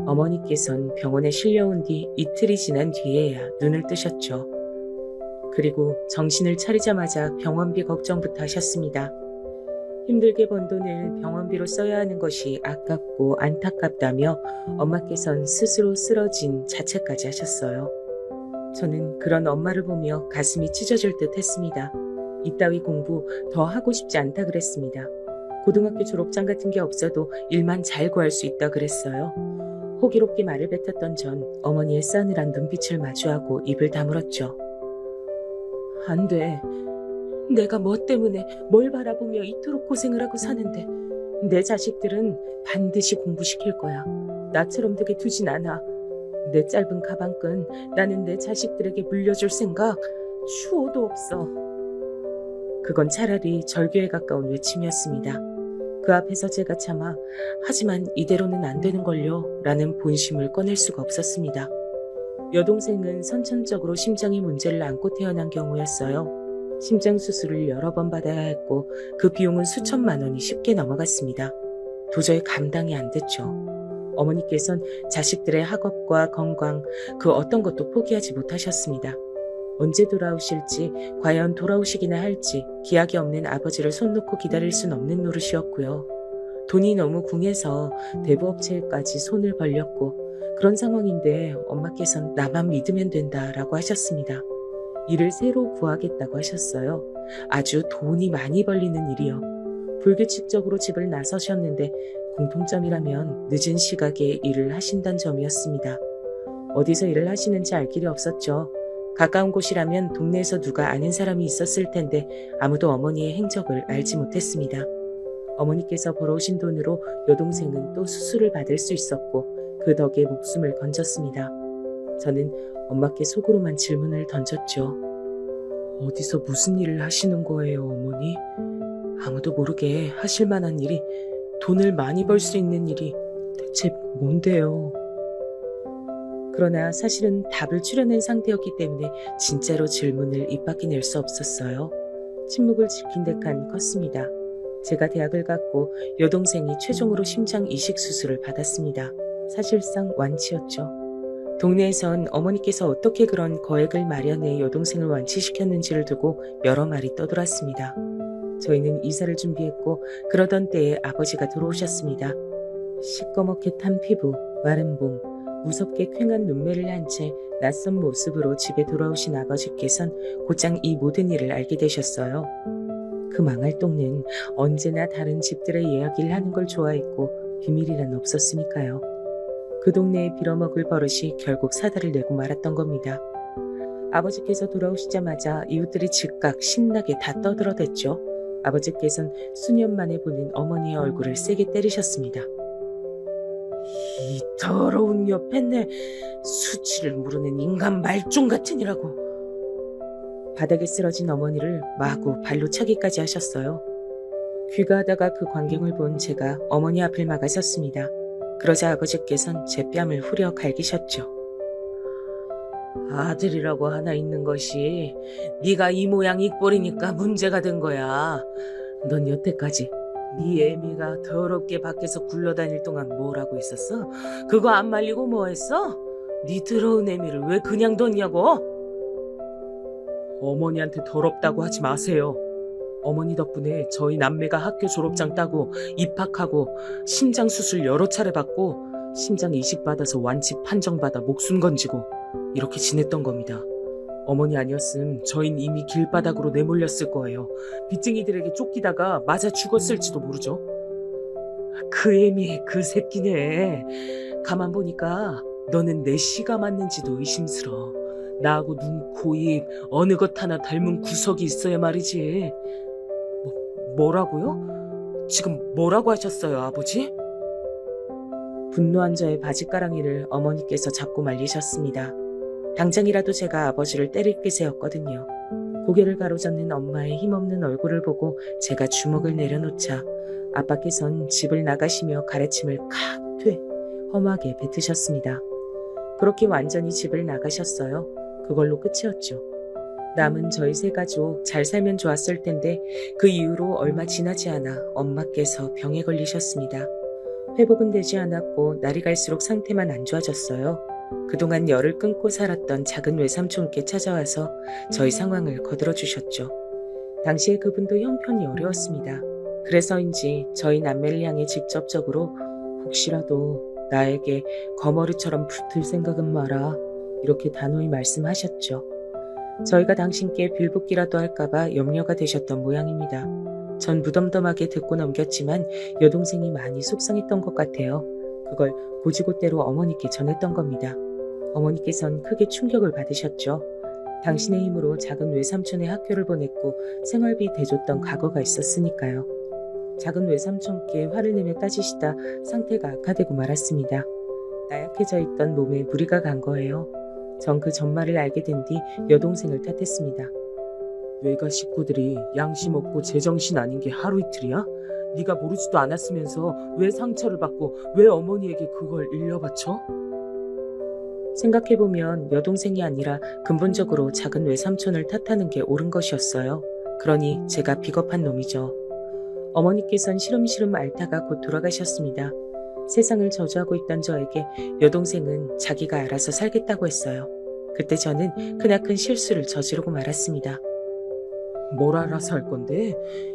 어머니께선 병원에 실려온 뒤 이틀이 지난 뒤에야 눈을 뜨셨죠. 그리고 정신을 차리자마자 병원비 걱정부터 하셨습니다. 힘들게 번 돈을 병원비로 써야 하는 것이 아깝고 안타깝다며 엄마께선 스스로 쓰러진 자책까지 하셨어요. 저는 그런 엄마를 보며 가슴이 찢어질 듯 했습니다. 이따위 공부 더 하고 싶지 않다 그랬습니다. 고등학교 졸업장 같은 게 없어도 일만 잘 구할 수 있다 그랬어요. 호기롭게 말을 뱉었던 전 어머니의 싸늘한 눈빛을 마주하고 입을 다물었죠. 안 돼. 내가 뭐 때문에 뭘 바라보며 이토록 고생을 하고 사는데 내 자식들은 반드시 공부시킬 거야. 나처럼 되게 두진 않아. 내 짧은 가방끈 나는 내 자식들에게 물려줄 생각 추호도 없어. 그건 차라리 절규에 가까운 외침이었습니다. 그 앞에서 제가 차마 하지만 이대로는 안 되는걸요 라는 본심을 꺼낼 수가 없었습니다. 여동생은 선천적으로 심장에 문제를 안고 태어난 경우였어요. 심장 수술을 여러 번 받아야 했고 그 비용은 수천만 원이 쉽게 넘어갔습니다. 도저히 감당이 안 됐죠. 어머니께선 자식들의 학업과 건강 그 어떤 것도 포기하지 못하셨습니다. 언제 돌아오실지 과연 돌아오시기나 할지 기약이 없는 아버지를 손 놓고 기다릴 순 없는 노릇이었고요. 돈이 너무 궁해서 대부업체까지 손을 벌렸고 그런 상황인데 엄마께선 나만 믿으면 된다라고 하셨습니다. 일을 새로 구하겠다고 하셨어요. 아주 돈이 많이 벌리는 일이요. 불규칙적으로 집을 나서셨는데 공통점이라면 늦은 시각에 일을 하신다는 점이었습니다. 어디서 일을 하시는지 알 길이 없었죠. 가까운 곳이라면 동네에서 누가 아는 사람이 있었을 텐데 아무도 어머니의 행적을 알지 못했습니다. 어머니께서 벌어오신 돈으로 여동생은 또 수술을 받을 수 있었고 그 덕에 목숨을 건졌습니다. 저는 엄마께 속으로만 질문을 던졌죠. 어디서 무슨 일을 하시는 거예요, 어머니? 아무도 모르게 하실 만한 일이, 돈을 많이 벌 수 있는 일이 대체 뭔데요? 그러나 사실은 답을 추려낸 상태였기 때문에 진짜로 질문을 입 밖에 낼 수 없었어요. 침묵을 지킨 데칸 컸습니다. 제가 대학을 갔고 여동생이 최종으로 심장 이식 수술을 받았습니다. 사실상 완치였죠. 동네에선 어머니께서 어떻게 그런 거액을 마련해 여동생을 완치시켰는지를 두고 여러 말이 떠돌았습니다. 저희는 이사를 준비했고 그러던 때에 아버지가 들어오셨습니다. 시꺼멓게 탄 피부, 마른 몸, 무섭게 퀭한 눈매를 한 채 낯선 모습으로 집에 돌아오신 아버지께선 곧장 이 모든 일을 알게 되셨어요. 그 망할 동네는 언제나 다른 집들의 이야기를 하는 걸 좋아했고 비밀이란 없었으니까요. 그 동네에 빌어먹을 버릇이 결국 사달을 내고 말았던 겁니다. 아버지께서 돌아오시자마자 이웃들이 즉각 신나게 다 떠들어댔죠. 아버지께서는 수년 만에 보는 어머니의 얼굴을 세게 때리셨습니다. 이 더러운 여편네, 수치를 모르는 인간 말종 같으니라고. 바닥에 쓰러진 어머니를 마구 발로 차기까지 하셨어요. 귀가하다가 그 광경을 본 제가 어머니 앞을 막아섰습니다. 그러자 아버지께선 제 뺨을 후려 갈기셨죠. 아들이라고 하나 있는 것이 네가 이 모양 이 꼴이니까 문제가 된 거야. 넌 여태까지 네 애미가 더럽게 밖에서 굴러다닐 동안 뭘 하고 있었어? 그거 안 말리고 뭐 했어? 네 더러운 애미를 왜 그냥 뒀냐고? 어머니한테 더럽다고 하지 마세요. 어머니 덕분에 저희 남매가 학교 졸업장 따고 입학하고 심장 수술 여러 차례 받고 심장 이식 받아서 완치 판정받아 목숨 건지고 이렇게 지냈던 겁니다. 어머니 아니었음 저흰 이미 길바닥으로 내몰렸을 거예요. 빚쟁이들에게 쫓기다가 맞아 죽었을지도 모르죠. 그 애미 그 새끼네. 가만 보니까 너는 내 씨가 맞는지도 의심스러워. 나하고 눈, 코, 입 어느 것 하나 닮은 구석이 있어야 말이지. 뭐라고요? 지금 뭐라고 하셨어요, 아버지? 분노한 저의 바짓가랑이를 어머니께서 잡고 말리셨습니다. 당장이라도 제가 아버지를 때릴 기세였거든요. 고개를 가로젓는 엄마의 힘없는 얼굴을 보고 제가 주먹을 내려놓자 아빠께선 집을 나가시며 가래침을 칵퇴 험하게 뱉으셨습니다. 그렇게 완전히 집을 나가셨어요. 그걸로 끝이었죠. 남은 저희 세 가족 잘 살면 좋았을 텐데 그 이후로 얼마 지나지 않아 엄마께서 병에 걸리셨습니다. 회복은 되지 않았고 날이 갈수록 상태만 안 좋아졌어요. 그동안 열을 끊고 살았던 작은 외삼촌께 찾아와서 저희 상황을 거들어 주셨죠. 당시에 그분도 형편이 어려웠습니다. 그래서인지 저희 남매를 향해 직접적으로 혹시라도 나에게 거머리처럼 붙을 생각은 마라 이렇게 단호히 말씀하셨죠. 저희가 당신께 빌붙기라도 할까봐 염려가 되셨던 모양입니다. 전 무덤덤하게 듣고 넘겼지만 여동생이 많이 속상했던 것 같아요. 그걸 고지고대로 어머니께 전했던 겁니다. 어머니께선 크게 충격을 받으셨죠. 당신의 힘으로 작은 외삼촌의 학교를 보냈고 생활비 대줬던 과거가 있었으니까요. 작은 외삼촌께 화를 내며 따지시다 상태가 악화되고 말았습니다. 나약해져 있던 몸에 무리가 간 거예요. 전 그 전말을 알게 된 뒤 여동생을 탓했습니다. 외가 식구들이 양심 없고 제정신 아닌 게 하루 이틀이야? 네가 모르지도 않았으면서 왜 상처를 받고 왜 어머니에게 그걸 일려바쳐? 생각해보면 여동생이 아니라 근본적으로 작은 외삼촌을 탓하는 게 옳은 것이었어요. 그러니 제가 비겁한 놈이죠. 어머니께선 시름시름 앓다가 곧 돌아가셨습니다. 세상을 저주하고 있던 저에게 여동생은 자기가 알아서 살겠다고 했어요. 그때 저는 크나큰 실수를 저지르고 말았습니다. 뭘 알아서 할 건데?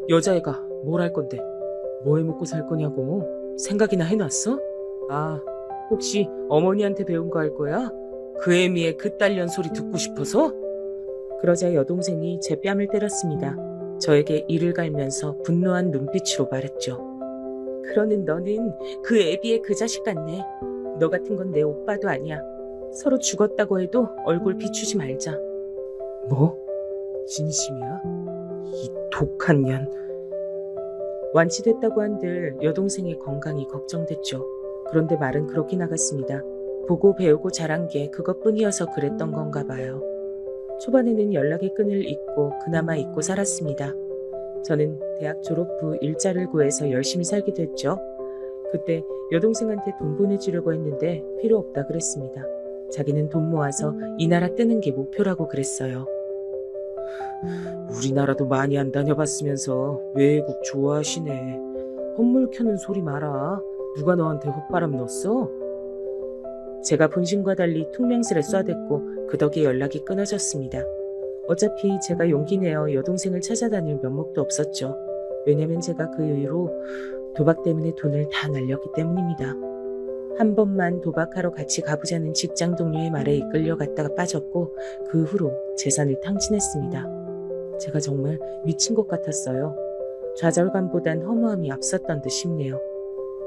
여자애가 뭘 할 건데? 뭐 해먹고 살 거냐고? 생각이나 해놨어? 아, 혹시 어머니한테 배운 거 할 거야? 그 애미의 그딸년 소리 듣고 싶어서? 그러자 여동생이 제 뺨을 때렸습니다. 저에게 이를 갈면서 분노한 눈빛으로 말했죠. 그러는 너는 그 애비의 그 자식 같네. 너 같은 건 내 오빠도 아니야. 서로 죽었다고 해도 얼굴 비추지 말자. 뭐? 진심이야? 이 독한 년. 완치됐다고 한들 여동생의 건강이 걱정됐죠. 그런데 말은 그렇게 나갔습니다. 보고 배우고 자란 게 그것뿐이어서 그랬던 건가 봐요. 초반에는 연락의 끈을 잇고 그나마 잊고 살았습니다. 저는 대학 졸업 후 일자를 구해서 열심히 살게 됐죠. 그때 여동생한테 돈 보내주려고 했는데 필요 없다 그랬습니다. 자기는 돈 모아서 이 나라 뜨는 게 목표라고 그랬어요. 우리나라도 많이 안 다녀봤으면서 외국 좋아하시네. 헛물 켜는 소리 마라. 누가 너한테 헛바람 넣었어? 제가 본심과 달리 퉁명스레 쏴댔고 그 덕에 연락이 끊어졌습니다. 어차피 제가 용기 내어 여동생을 찾아다닐 면목도 없었죠. 왜냐면 제가 그 이후로 도박 때문에 돈을 다 날렸기 때문입니다. 한 번만 도박하러 같이 가보자는 직장 동료의 말에 이끌려갔다가 빠졌고 그 후로 재산을 탕진했습니다. 제가 정말 미친 것 같았어요. 좌절감보단 허무함이 앞섰던 듯 싶네요.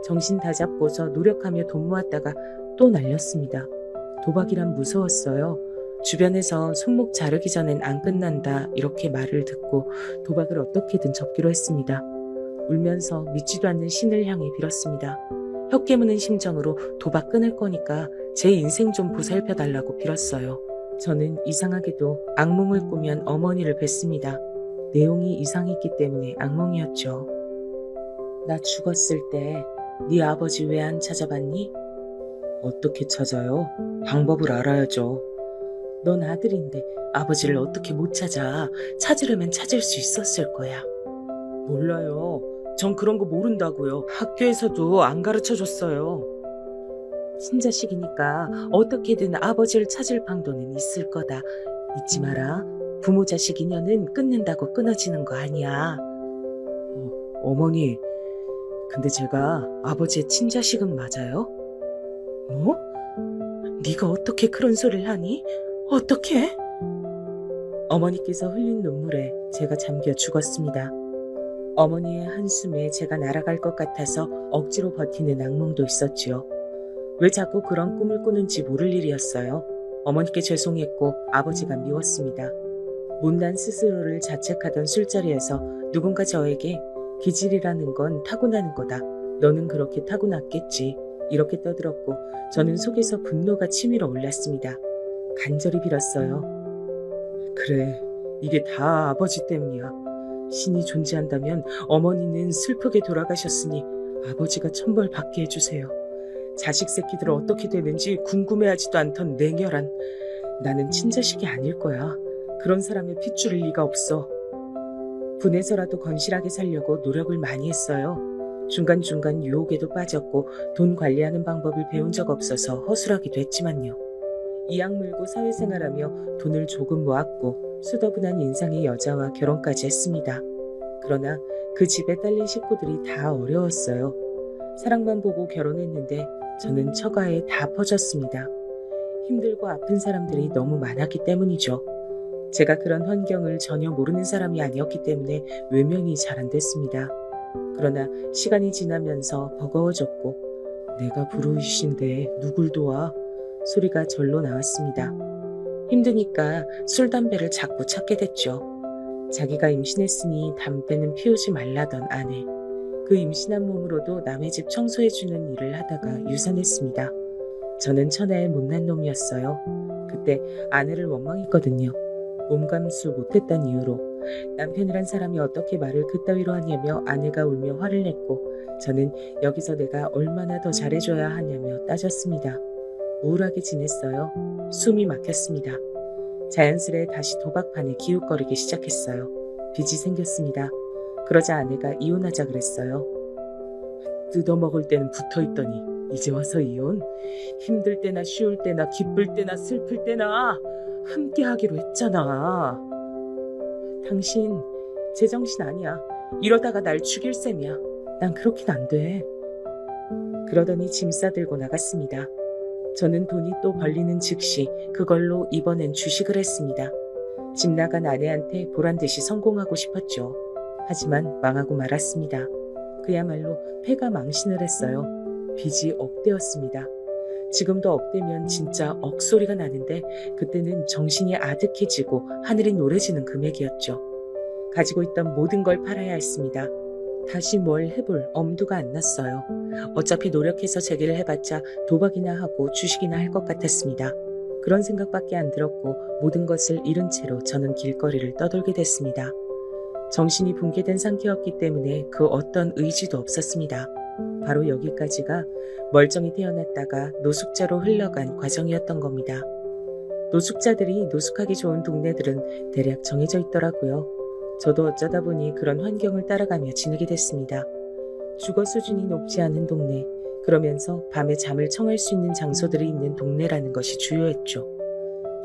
정신 다잡고서 노력하며 돈 모았다가 또 날렸습니다. 도박이란 무서웠어요. 주변에서 손목 자르기 전엔 안 끝난다 이렇게 말을 듣고 도박을 어떻게든 접기로 했습니다. 울면서 믿지도 않는 신을 향해 빌었습니다. 혀 깨무는 심정으로 도박 끊을 거니까 제 인생 좀 보살펴달라고 빌었어요. 저는 이상하게도 악몽을 꾸면 어머니를 뵀습니다. 내용이 이상했기 때문에 악몽이었죠. 나 죽었을 때 네 아버지 왜 안 찾아봤니? 어떻게 찾아요? 방법을 알아야죠. 넌 아들인데 아버지를 어떻게 못 찾아? 찾으려면 찾을 수 있었을 거야. 몰라요. 전 그런 거 모른다고요. 학교에서도 안 가르쳐줬어요. 친자식이니까 어떻게든 아버지를 찾을 방도는 있을 거다. 잊지 마라. 부모 자식 인연은 끊는다고 끊어지는 거 아니야. 어머니, 근데 제가 아버지의 친자식은 맞아요? 뭐? 네가 어떻게 그런 소리를 하니? 어떻게? 어머니께서 흘린 눈물에 제가 잠겨 죽었습니다. 어머니의 한숨에 제가 날아갈 것 같아서 억지로 버티는 악몽도 있었지요. 왜 자꾸 그런 꿈을 꾸는지 모를 일이었어요. 어머니께 죄송했고 아버지가 미웠습니다. 못난 스스로를 자책하던 술자리에서 누군가 저에게 기질이라는 건 타고나는 거다. 너는 그렇게 타고났겠지. 이렇게 떠들었고 저는 속에서 분노가 치밀어 올랐습니다. 간절히 빌었어요. 그래, 이게 다 아버지 때문이야. 신이 존재한다면 어머니는 슬프게 돌아가셨으니 아버지가 천벌 받게 해주세요. 자식 새끼들 어떻게 되는지 궁금해하지도 않던 냉혈한 나는 친자식이 아닐 거야. 그런 사람의 핏줄일 리가 없어. 분해서라도 건실하게 살려고 노력을 많이 했어요. 중간중간 유혹에도 빠졌고 돈 관리하는 방법을 배운 적 없어서 허술하기도 했지만요. 이악 물고 사회생활하며 돈을 조금 모았고 수더분한 인상의 여자와 결혼까지 했습니다. 그러나 그 집에 딸린 식구들이 다 어려웠어요. 사랑만 보고 결혼했는데 저는 처가에 다 퍼졌습니다. 힘들고 아픈 사람들이 너무 많았기 때문이죠. 제가 그런 환경을 전혀 모르는 사람이 아니었기 때문에 외면이 잘 안 됐습니다. 그러나 시간이 지나면서 버거워졌고 내가 불우이신데 누굴 도와? 소리가 절로 나왔습니다. 힘드니까 술, 담배를 자꾸 찾게 됐죠. 자기가 임신했으니 담배는 피우지 말라던 아내. 그 임신한 몸으로도 남의 집 청소해주는 일을 하다가 유산했습니다. 저는 천하의 못난 놈이었어요. 그때 아내를 원망했거든요. 몸감수 못했단 이유로. 남편이란 사람이 어떻게 말을 그따위로 하냐며 아내가 울며 화를 냈고 저는 여기서 내가 얼마나 더 잘해줘야 하냐며 따졌습니다. 우울하게 지냈어요. 숨이 막혔습니다. 자연스레 다시 도박판에 기웃거리기 시작했어요. 빚이 생겼습니다. 그러자 아내가 이혼하자 그랬어요. 뜯어먹을 때는 붙어있더니 이제 와서 이혼? 힘들 때나 쉬울 때나 기쁠 때나 슬플 때나 함께 하기로 했잖아. 당신 제정신 아니야. 이러다가 날 죽일 셈이야. 난 그렇긴 안 돼. 그러더니 짐 싸들고 나갔습니다. 저는 돈이 또 벌리는 즉시 그걸로 이번엔 주식을 했습니다. 집 나간 아내한테 보란듯이 성공하고 싶었죠. 하지만 망하고 말았습니다. 그야말로 패가 망신을 했어요. 빚이 억대였습니다. 지금도 억대면 진짜 억소리가 나는데 그때는 정신이 아득해지고 하늘이 노래지는 금액이었죠. 가지고 있던 모든 걸 팔아야 했습니다. 다시 뭘 해볼 엄두가 안 났어요. 어차피 노력해서 재기를 해봤자 도박이나 하고 주식이나 할 것 같았습니다. 그런 생각밖에 안 들었고 모든 것을 잃은 채로 저는 길거리를 떠돌게 됐습니다. 정신이 붕괴된 상태였기 때문에 그 어떤 의지도 없었습니다. 바로 여기까지가 멀쩡히 태어났다가 노숙자로 흘러간 과정이었던 겁니다. 노숙자들이 노숙하기 좋은 동네들은 대략 정해져 있더라고요. 저도 어쩌다 보니 그런 환경을 따라가며 지내게 됐습니다. 주거 수준이 높지 않은 동네, 그러면서 밤에 잠을 청할 수 있는 장소들이 있는 동네라는 것이 주요했죠.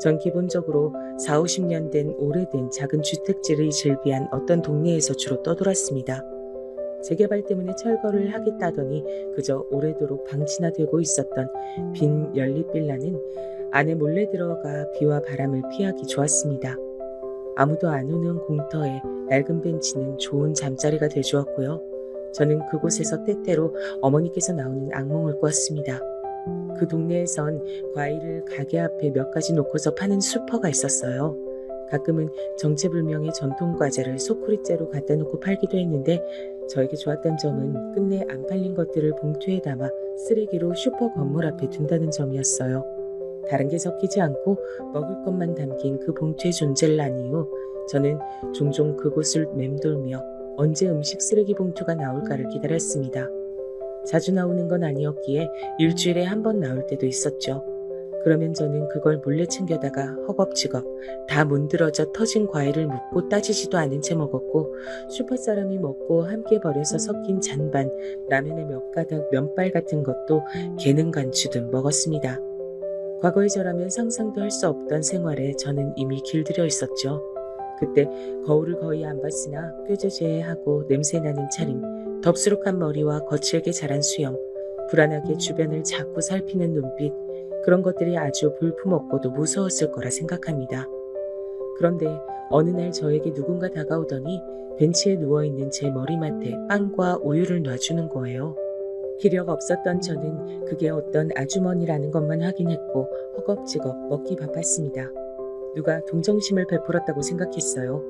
전 기본적으로 4, 50년 된 오래된 작은 주택지를 즐비한 어떤 동네에서 주로 떠돌았습니다. 재개발 때문에 철거를 하겠다더니 그저 오래도록 방치나 되고 있었던 빈 연립빌라는 안에 몰래 들어가 비와 바람을 피하기 좋았습니다. 아무도 안 오는 공터에 낡은 벤치는 좋은 잠자리가 되주었고요. 저는 그곳에서 때때로 어머니께서 나오는 악몽을 꾸었습니다. 그 동네에선 과일을 가게 앞에 몇 가지 놓고서 파는 슈퍼가 있었어요. 가끔은 정체불명의 전통 과자를 소쿠리째로 갖다 놓고 팔기도 했는데 저에게 좋았던 점은 끝내 안 팔린 것들을 봉투에 담아 쓰레기로 슈퍼 건물 앞에 둔다는 점이었어요. 다른 게 섞이지 않고 먹을 것만 담긴 그 봉투의 존재를 안 이후 저는 종종 그곳을 맴돌며 언제 음식 쓰레기 봉투가 나올까를 기다렸습니다. 자주 나오는 건 아니었기에 일주일에 한 번 나올 때도 있었죠. 그러면 저는 그걸 몰래 챙겨다가 허겁지겁 다 문드러져 터진 과일을 묻고 따지지도 않은 채 먹었고 슈퍼 사람이 먹고 함께 버려서 섞인 잔반, 라면의 몇 가닥 면발 같은 것도 개는 간추듯 먹었습니다. 과거의 저라면 상상도 할 수 없던 생활에 저는 이미 길들여 있었죠. 그때 거울을 거의 안 봤으나 뾰족해하고 냄새나는 차림, 덥수룩한 머리와 거칠게 자란 수염, 불안하게 주변을 자꾸 살피는 눈빛, 그런 것들이 아주 볼품없고도 무서웠을 거라 생각합니다. 그런데 어느 날 저에게 누군가 다가오더니 벤치에 누워있는 제 머리맡에 빵과 우유를 놔주는 거예요. 기력 없었던 저는 그게 어떤 아주머니라는 것만 확인했고 허겁지겁 먹기 바빴습니다. 누가 동정심을 베풀었다고 생각했어요.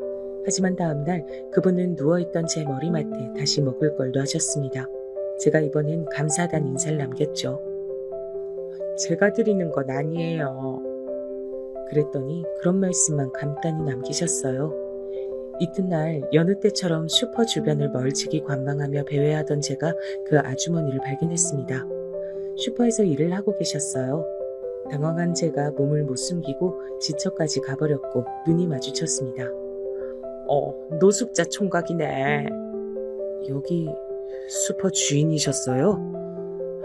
하지만 다음날 그분은 누워있던 제 머리맡에 다시 먹을 걸 놔줬습니다. 제가 이번엔 감사하다는 인사를 남겼죠. 제가 드리는 건 아니에요. 그랬더니 그런 말씀만 간단히 남기셨어요. 이튿날 여느 때처럼 슈퍼 주변을 멀찍이 관망하며 배회하던 제가 그 아주머니를 발견했습니다. 슈퍼에서 일을 하고 계셨어요. 당황한 제가 몸을 못 숨기고 지처까지 가버렸고 눈이 마주쳤습니다. 노숙자 총각이네. 여기 슈퍼 주인이셨어요?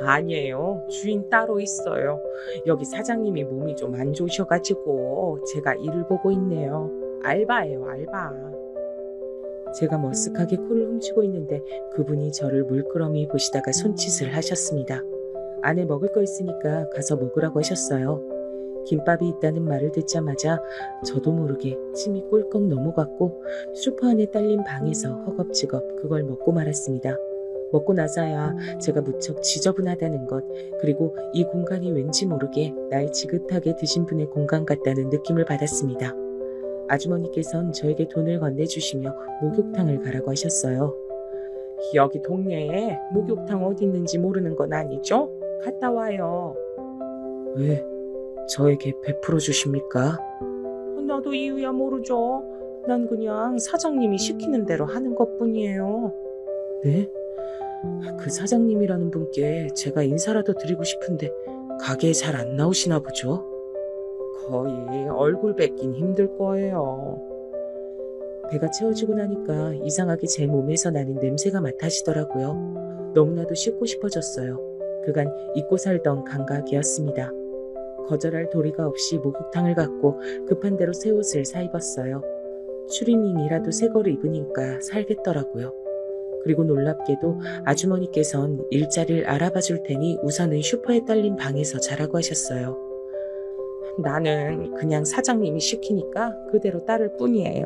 아니에요. 주인 따로 있어요. 여기 사장님이 몸이 좀 안 좋으셔가지고 제가 일을 보고 있네요. 알바예요, 알바. 제가 머쓱하게 코를 훔치고 있는데 그분이 저를 물끄러미 보시다가 손짓을 하셨습니다. 안에 먹을 거 있으니까 가서 먹으라고 하셨어요. 김밥이 있다는 말을 듣자마자 저도 모르게 침이 꿀꺽 넘어갔고 슈퍼 안에 딸린 방에서 허겁지겁 그걸 먹고 말았습니다. 먹고 나서야 제가 무척 지저분하다는 것, 그리고 이 공간이 왠지 모르게 날 지긋하게 드신 분의 공간 같다는 느낌을 받았습니다. 아주머니께선 저에게 돈을 건네주시며 목욕탕을 가라고 하셨어요. 여기 동네에 목욕탕 어디 있는지 모르는 건 아니죠? 갔다 와요. 왜 저에게 베풀어 주십니까? 나도 이유야 모르죠. 난 그냥 사장님이 시키는 대로 하는 것뿐이에요. 네? 그 사장님이라는 분께 제가 인사라도 드리고 싶은데 가게에 잘 안 나오시나 보죠? 거의 얼굴 뵙긴 힘들 거예요. 배가 채워지고 나니까 이상하게 제 몸에서 나는 냄새가 맡아지더라고요. 너무나도 씻고 싶어졌어요. 그간 잊고 살던 감각이었습니다. 거절할 도리가 없이 목욕탕을 갔고 급한 대로 새 옷을 사입었어요. 추리닝이라도 새 거를 입으니까 살겠더라고요. 그리고 놀랍게도 아주머니께선 일자리를 알아봐 줄 테니 우선은 슈퍼에 딸린 방에서 자라고 하셨어요. 나는 그냥 사장님이 시키니까 그대로 따를 뿐이에요.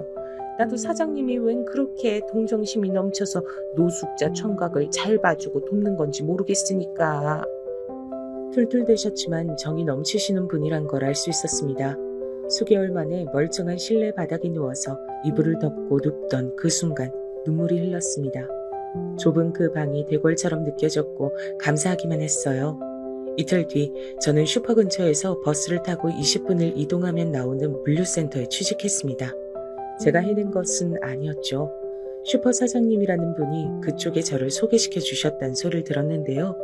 나도 사장님이 웬 그렇게 동정심이 넘쳐서 노숙자 청각을 잘 봐주고 돕는 건지 모르겠으니까. 툴툴대셨지만 정이 넘치시는 분이란 걸 알 수 있었습니다. 수개월 만에 멀쩡한 실내 바닥에 누워서 이불을 덮고 눕던 그 순간 눈물이 흘렀습니다. 좁은 그 방이 대궐처럼 느껴졌고 감사하기만 했어요. 이틀 뒤 저는 슈퍼 근처에서 버스를 타고 20분을 이동하면 나오는 물류센터에 취직했습니다. 제가 해낸 것은 아니었죠. 슈퍼 사장님이라는 분이 그쪽에 저를 소개시켜 주셨다는 소리를 들었는데요.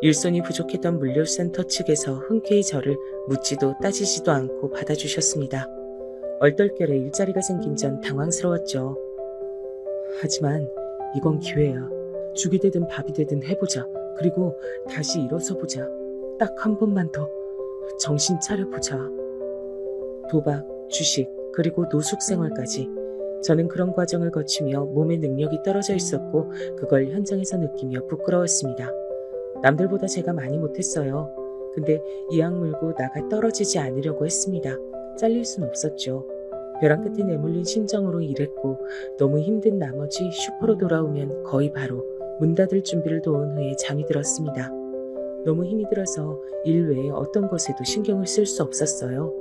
일손이 부족했던 물류센터 측에서 흔쾌히 저를 묻지도 따지지도 않고 받아주셨습니다. 얼떨결에 일자리가 생긴 전 당황스러웠죠. 하지만 이건 기회야. 죽이 되든 밥이 되든 해보자. 그리고 다시 일어서 보자. 딱 한 번만 더 정신 차려보자. 도박, 주식, 그리고 노숙 생활까지 저는 그런 과정을 거치며 몸의 능력이 떨어져 있었고 그걸 현장에서 느끼며 부끄러웠습니다. 남들보다 제가 많이 못했어요. 근데 이악 물고 나가 떨어지지 않으려고 했습니다. 잘릴 순 없었죠. 벼랑 끝에 내몰린 심정으로 일했고 너무 힘든 나머지 슈퍼로 돌아오면 거의 바로 문 닫을 준비를 도운 후에 잠이 들었습니다. 너무 힘이 들어서 일 외에 어떤 것에도 신경을 쓸 수 없었어요.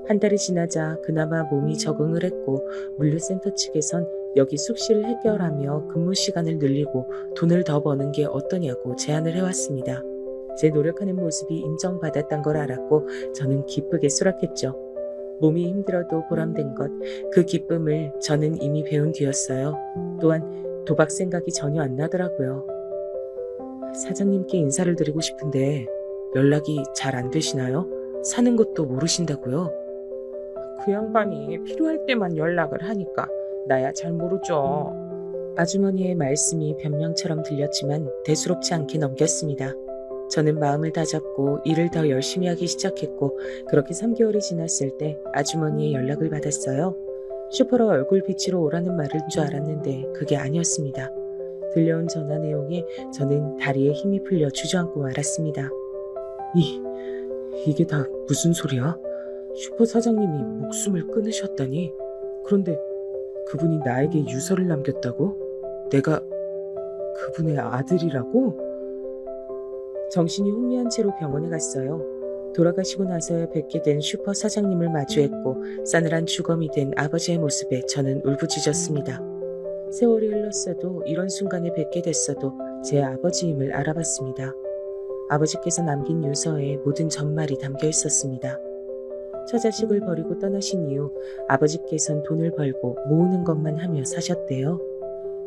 한 달이 지나자 그나마 몸이 적응을 했고 물류센터 측에선 여기 숙식을 해결하며 근무 시간을 늘리고 돈을 더 버는 게 어떠냐고 제안을 해왔습니다. 제 노력하는 모습이 인정받았단 걸 알았고 저는 기쁘게 수락했죠. 몸이 힘들어도 보람된 것, 그 기쁨을 저는 이미 배운 뒤였어요. 또한 도박 생각이 전혀 안 나더라고요. 사장님께 인사를 드리고 싶은데 연락이 잘 안 되시나요? 사는 것도 모르신다고요? 그 양반이 필요할 때만 연락을 하니까 나야 잘 모르죠. 아주머니의 말씀이 변명처럼 들렸지만 대수롭지 않게 넘겼습니다. 저는 마음을 다잡고 일을 더 열심히 하기 시작했고 그렇게 3개월이 지났을 때 아주머니의 연락을 받았어요. 슈퍼로 얼굴 비치러 오라는 말인 줄 알았는데 그게 아니었습니다. 들려온 전화 내용에 저는 다리에 힘이 풀려 주저앉고 말았습니다. 이게 다 무슨 소리야? 슈퍼 사장님이 목숨을 끊으셨다니. 그런데 그분이 나에게 유서를 남겼다고? 내가 그분의 아들이라고? 정신이 혼미한 채로 병원에 갔어요. 돌아가시고 나서야 뵙게 된 슈퍼 사장님을 마주했고 싸늘한 주검이 된 아버지의 모습에 저는 울부짖었습니다. 세월이 흘렀어도 이런 순간에 뵙게 됐어도 제 아버지임을 알아봤습니다. 아버지께서 남긴 유서에 모든 전말이 담겨 있었습니다. 처자식을 버리고 떠나신 이후 아버지께선 돈을 벌고 모으는 것만 하며 사셨대요.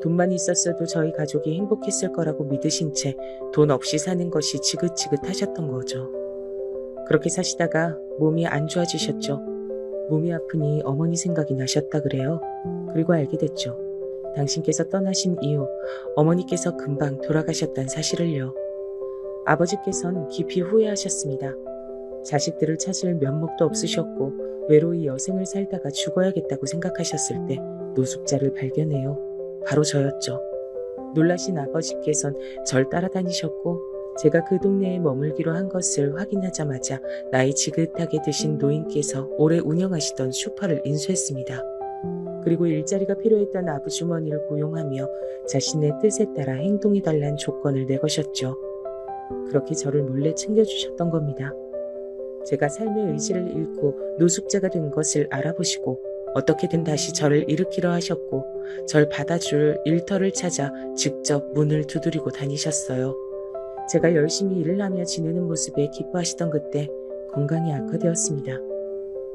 돈만 있었어도 저희 가족이 행복했을 거라고 믿으신 채 돈 없이 사는 것이 지긋지긋하셨던 거죠. 그렇게 사시다가 몸이 안 좋아지셨죠. 몸이 아프니 어머니 생각이 나셨다 그래요. 그리고 알게 됐죠. 당신께서 떠나신 이후 어머니께서 금방 돌아가셨다는 사실을요. 아버지께선 깊이 후회하셨습니다. 자식들을 찾을 면목도 없으셨고 외로이 여생을 살다가 죽어야겠다고 생각하셨을 때 노숙자를 발견해요. 바로 저였죠. 놀라신 아버지께선 절 따라다니셨고 제가 그 동네에 머물기로 한 것을 확인하자마자 나이 지긋하게 드신 노인께서 오래 운영하시던 슈퍼를 인수했습니다. 그리고 일자리가 필요했던 아버주머니를 고용하며 자신의 뜻에 따라 행동해달라는 조건을 내거셨죠. 그렇게 저를 몰래 챙겨주셨던 겁니다. 제가 삶의 의지를 잃고 노숙자가 된 것을 알아보시고 어떻게든 다시 저를 일으키려 하셨고 절 받아줄 일터를 찾아 직접 문을 두드리고 다니셨어요. 제가 열심히 일을 하며 지내는 모습에 기뻐하시던 그때 건강이 악화되었습니다.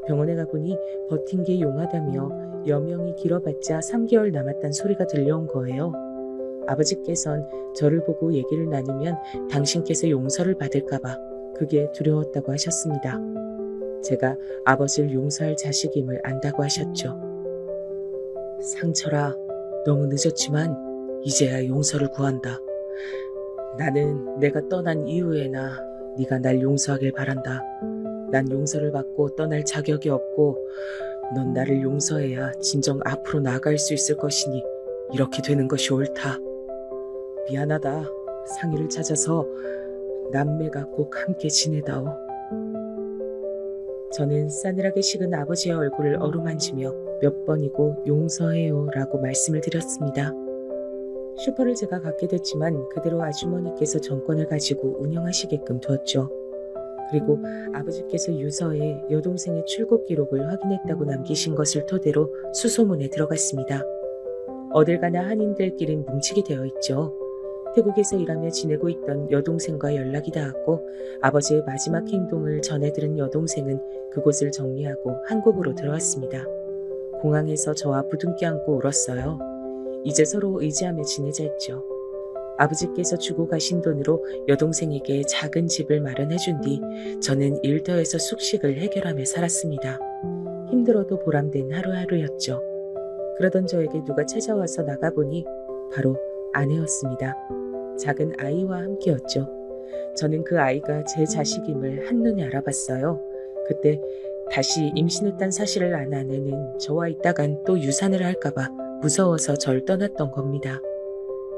병원에 가보니 버틴 게 용하다며 여명이 길어봤자 3개월 남았단 소리가 들려온 거예요. 아버지께선 저를 보고 얘기를 나누면 당신께서 용서를 받을까봐 그게 두려웠다고 하셨습니다. 제가 아버지를 용서할 자식임을 안다고 하셨죠. 상철아, 너무 늦었지만 이제야 용서를 구한다. 나는 내가 떠난 이후에나 네가 날 용서하길 바란다. 난 용서를 받고 떠날 자격이 없고 넌 나를 용서해야 진정 앞으로 나아갈 수 있을 것이니 이렇게 되는 것이 옳다. 미안하다. 상의를 찾아서 남매가 꼭 함께 지내다오. 저는 싸늘하게 식은 아버지의 얼굴을 어루만지며 몇 번이고 용서해요 라고 말씀을 드렸습니다. 슈퍼를 제가 갖게 됐지만 그대로 아주머니께서 정권을 가지고 운영하시게끔 두었죠. 그리고 아버지께서 유서에 여동생의 출국 기록을 확인했다고 남기신 것을 토대로 수소문에 들어갔습니다. 어딜 가나 한인들끼리 뭉치게 되어 있죠. 태국에서 일하며 지내고 있던 여동생과 연락이 닿았고 아버지의 마지막 행동을 전해들은 여동생은 그곳을 정리하고 한국으로 들어왔습니다. 공항에서 저와 부둥켜 안고 울었어요. 이제 서로 의지하며 지내자 했죠. 아버지께서 주고 가신 돈으로 여동생에게 작은 집을 마련해 준 뒤 저는 일터에서 숙식을 해결하며 살았습니다. 힘들어도 보람된 하루하루였죠. 그러던 저에게 누가 찾아와서 나가보니 바로 아내였습니다. 작은 아이와 함께였죠. 저는 그 아이가 제 자식임을 한눈에 알아봤어요. 그때 다시 임신했다는 사실을 안 아내는 저와 있다간 또 유산을 할까봐 무서워서 절 떠났던 겁니다.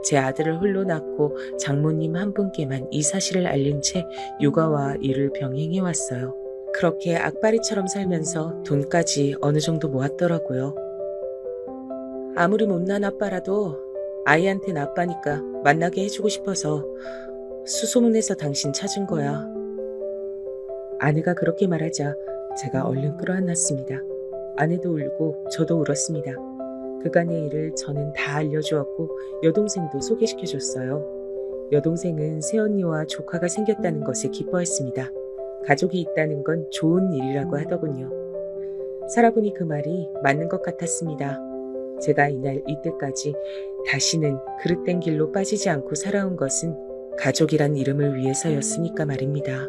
제 아들을 홀로 낳고 장모님 한 분께만 이 사실을 알린 채 육아와 일을 병행해왔어요. 그렇게 악바리처럼 살면서 돈까지 어느 정도 모았더라고요. 아무리 못난 아빠라도 아이한텐 아빠니까 만나게 해주고 싶어서 수소문해서 당신 찾은 거야. 아내가 그렇게 말하자 제가 얼른 끌어안았습니다. 아내도 울고 저도 울었습니다. 그간의 일을 저는 다 알려주었고 여동생도 소개시켜줬어요. 여동생은 새언니와 조카가 생겼다는 것에 기뻐했습니다. 가족이 있다는 건 좋은 일이라고 하더군요. 살아보니 그 말이 맞는 것 같았습니다. 제가 이날 이때까지 다시는 그릇된 길로 빠지지 않고 살아온 것은 가족이란 이름을 위해서였으니까 말입니다.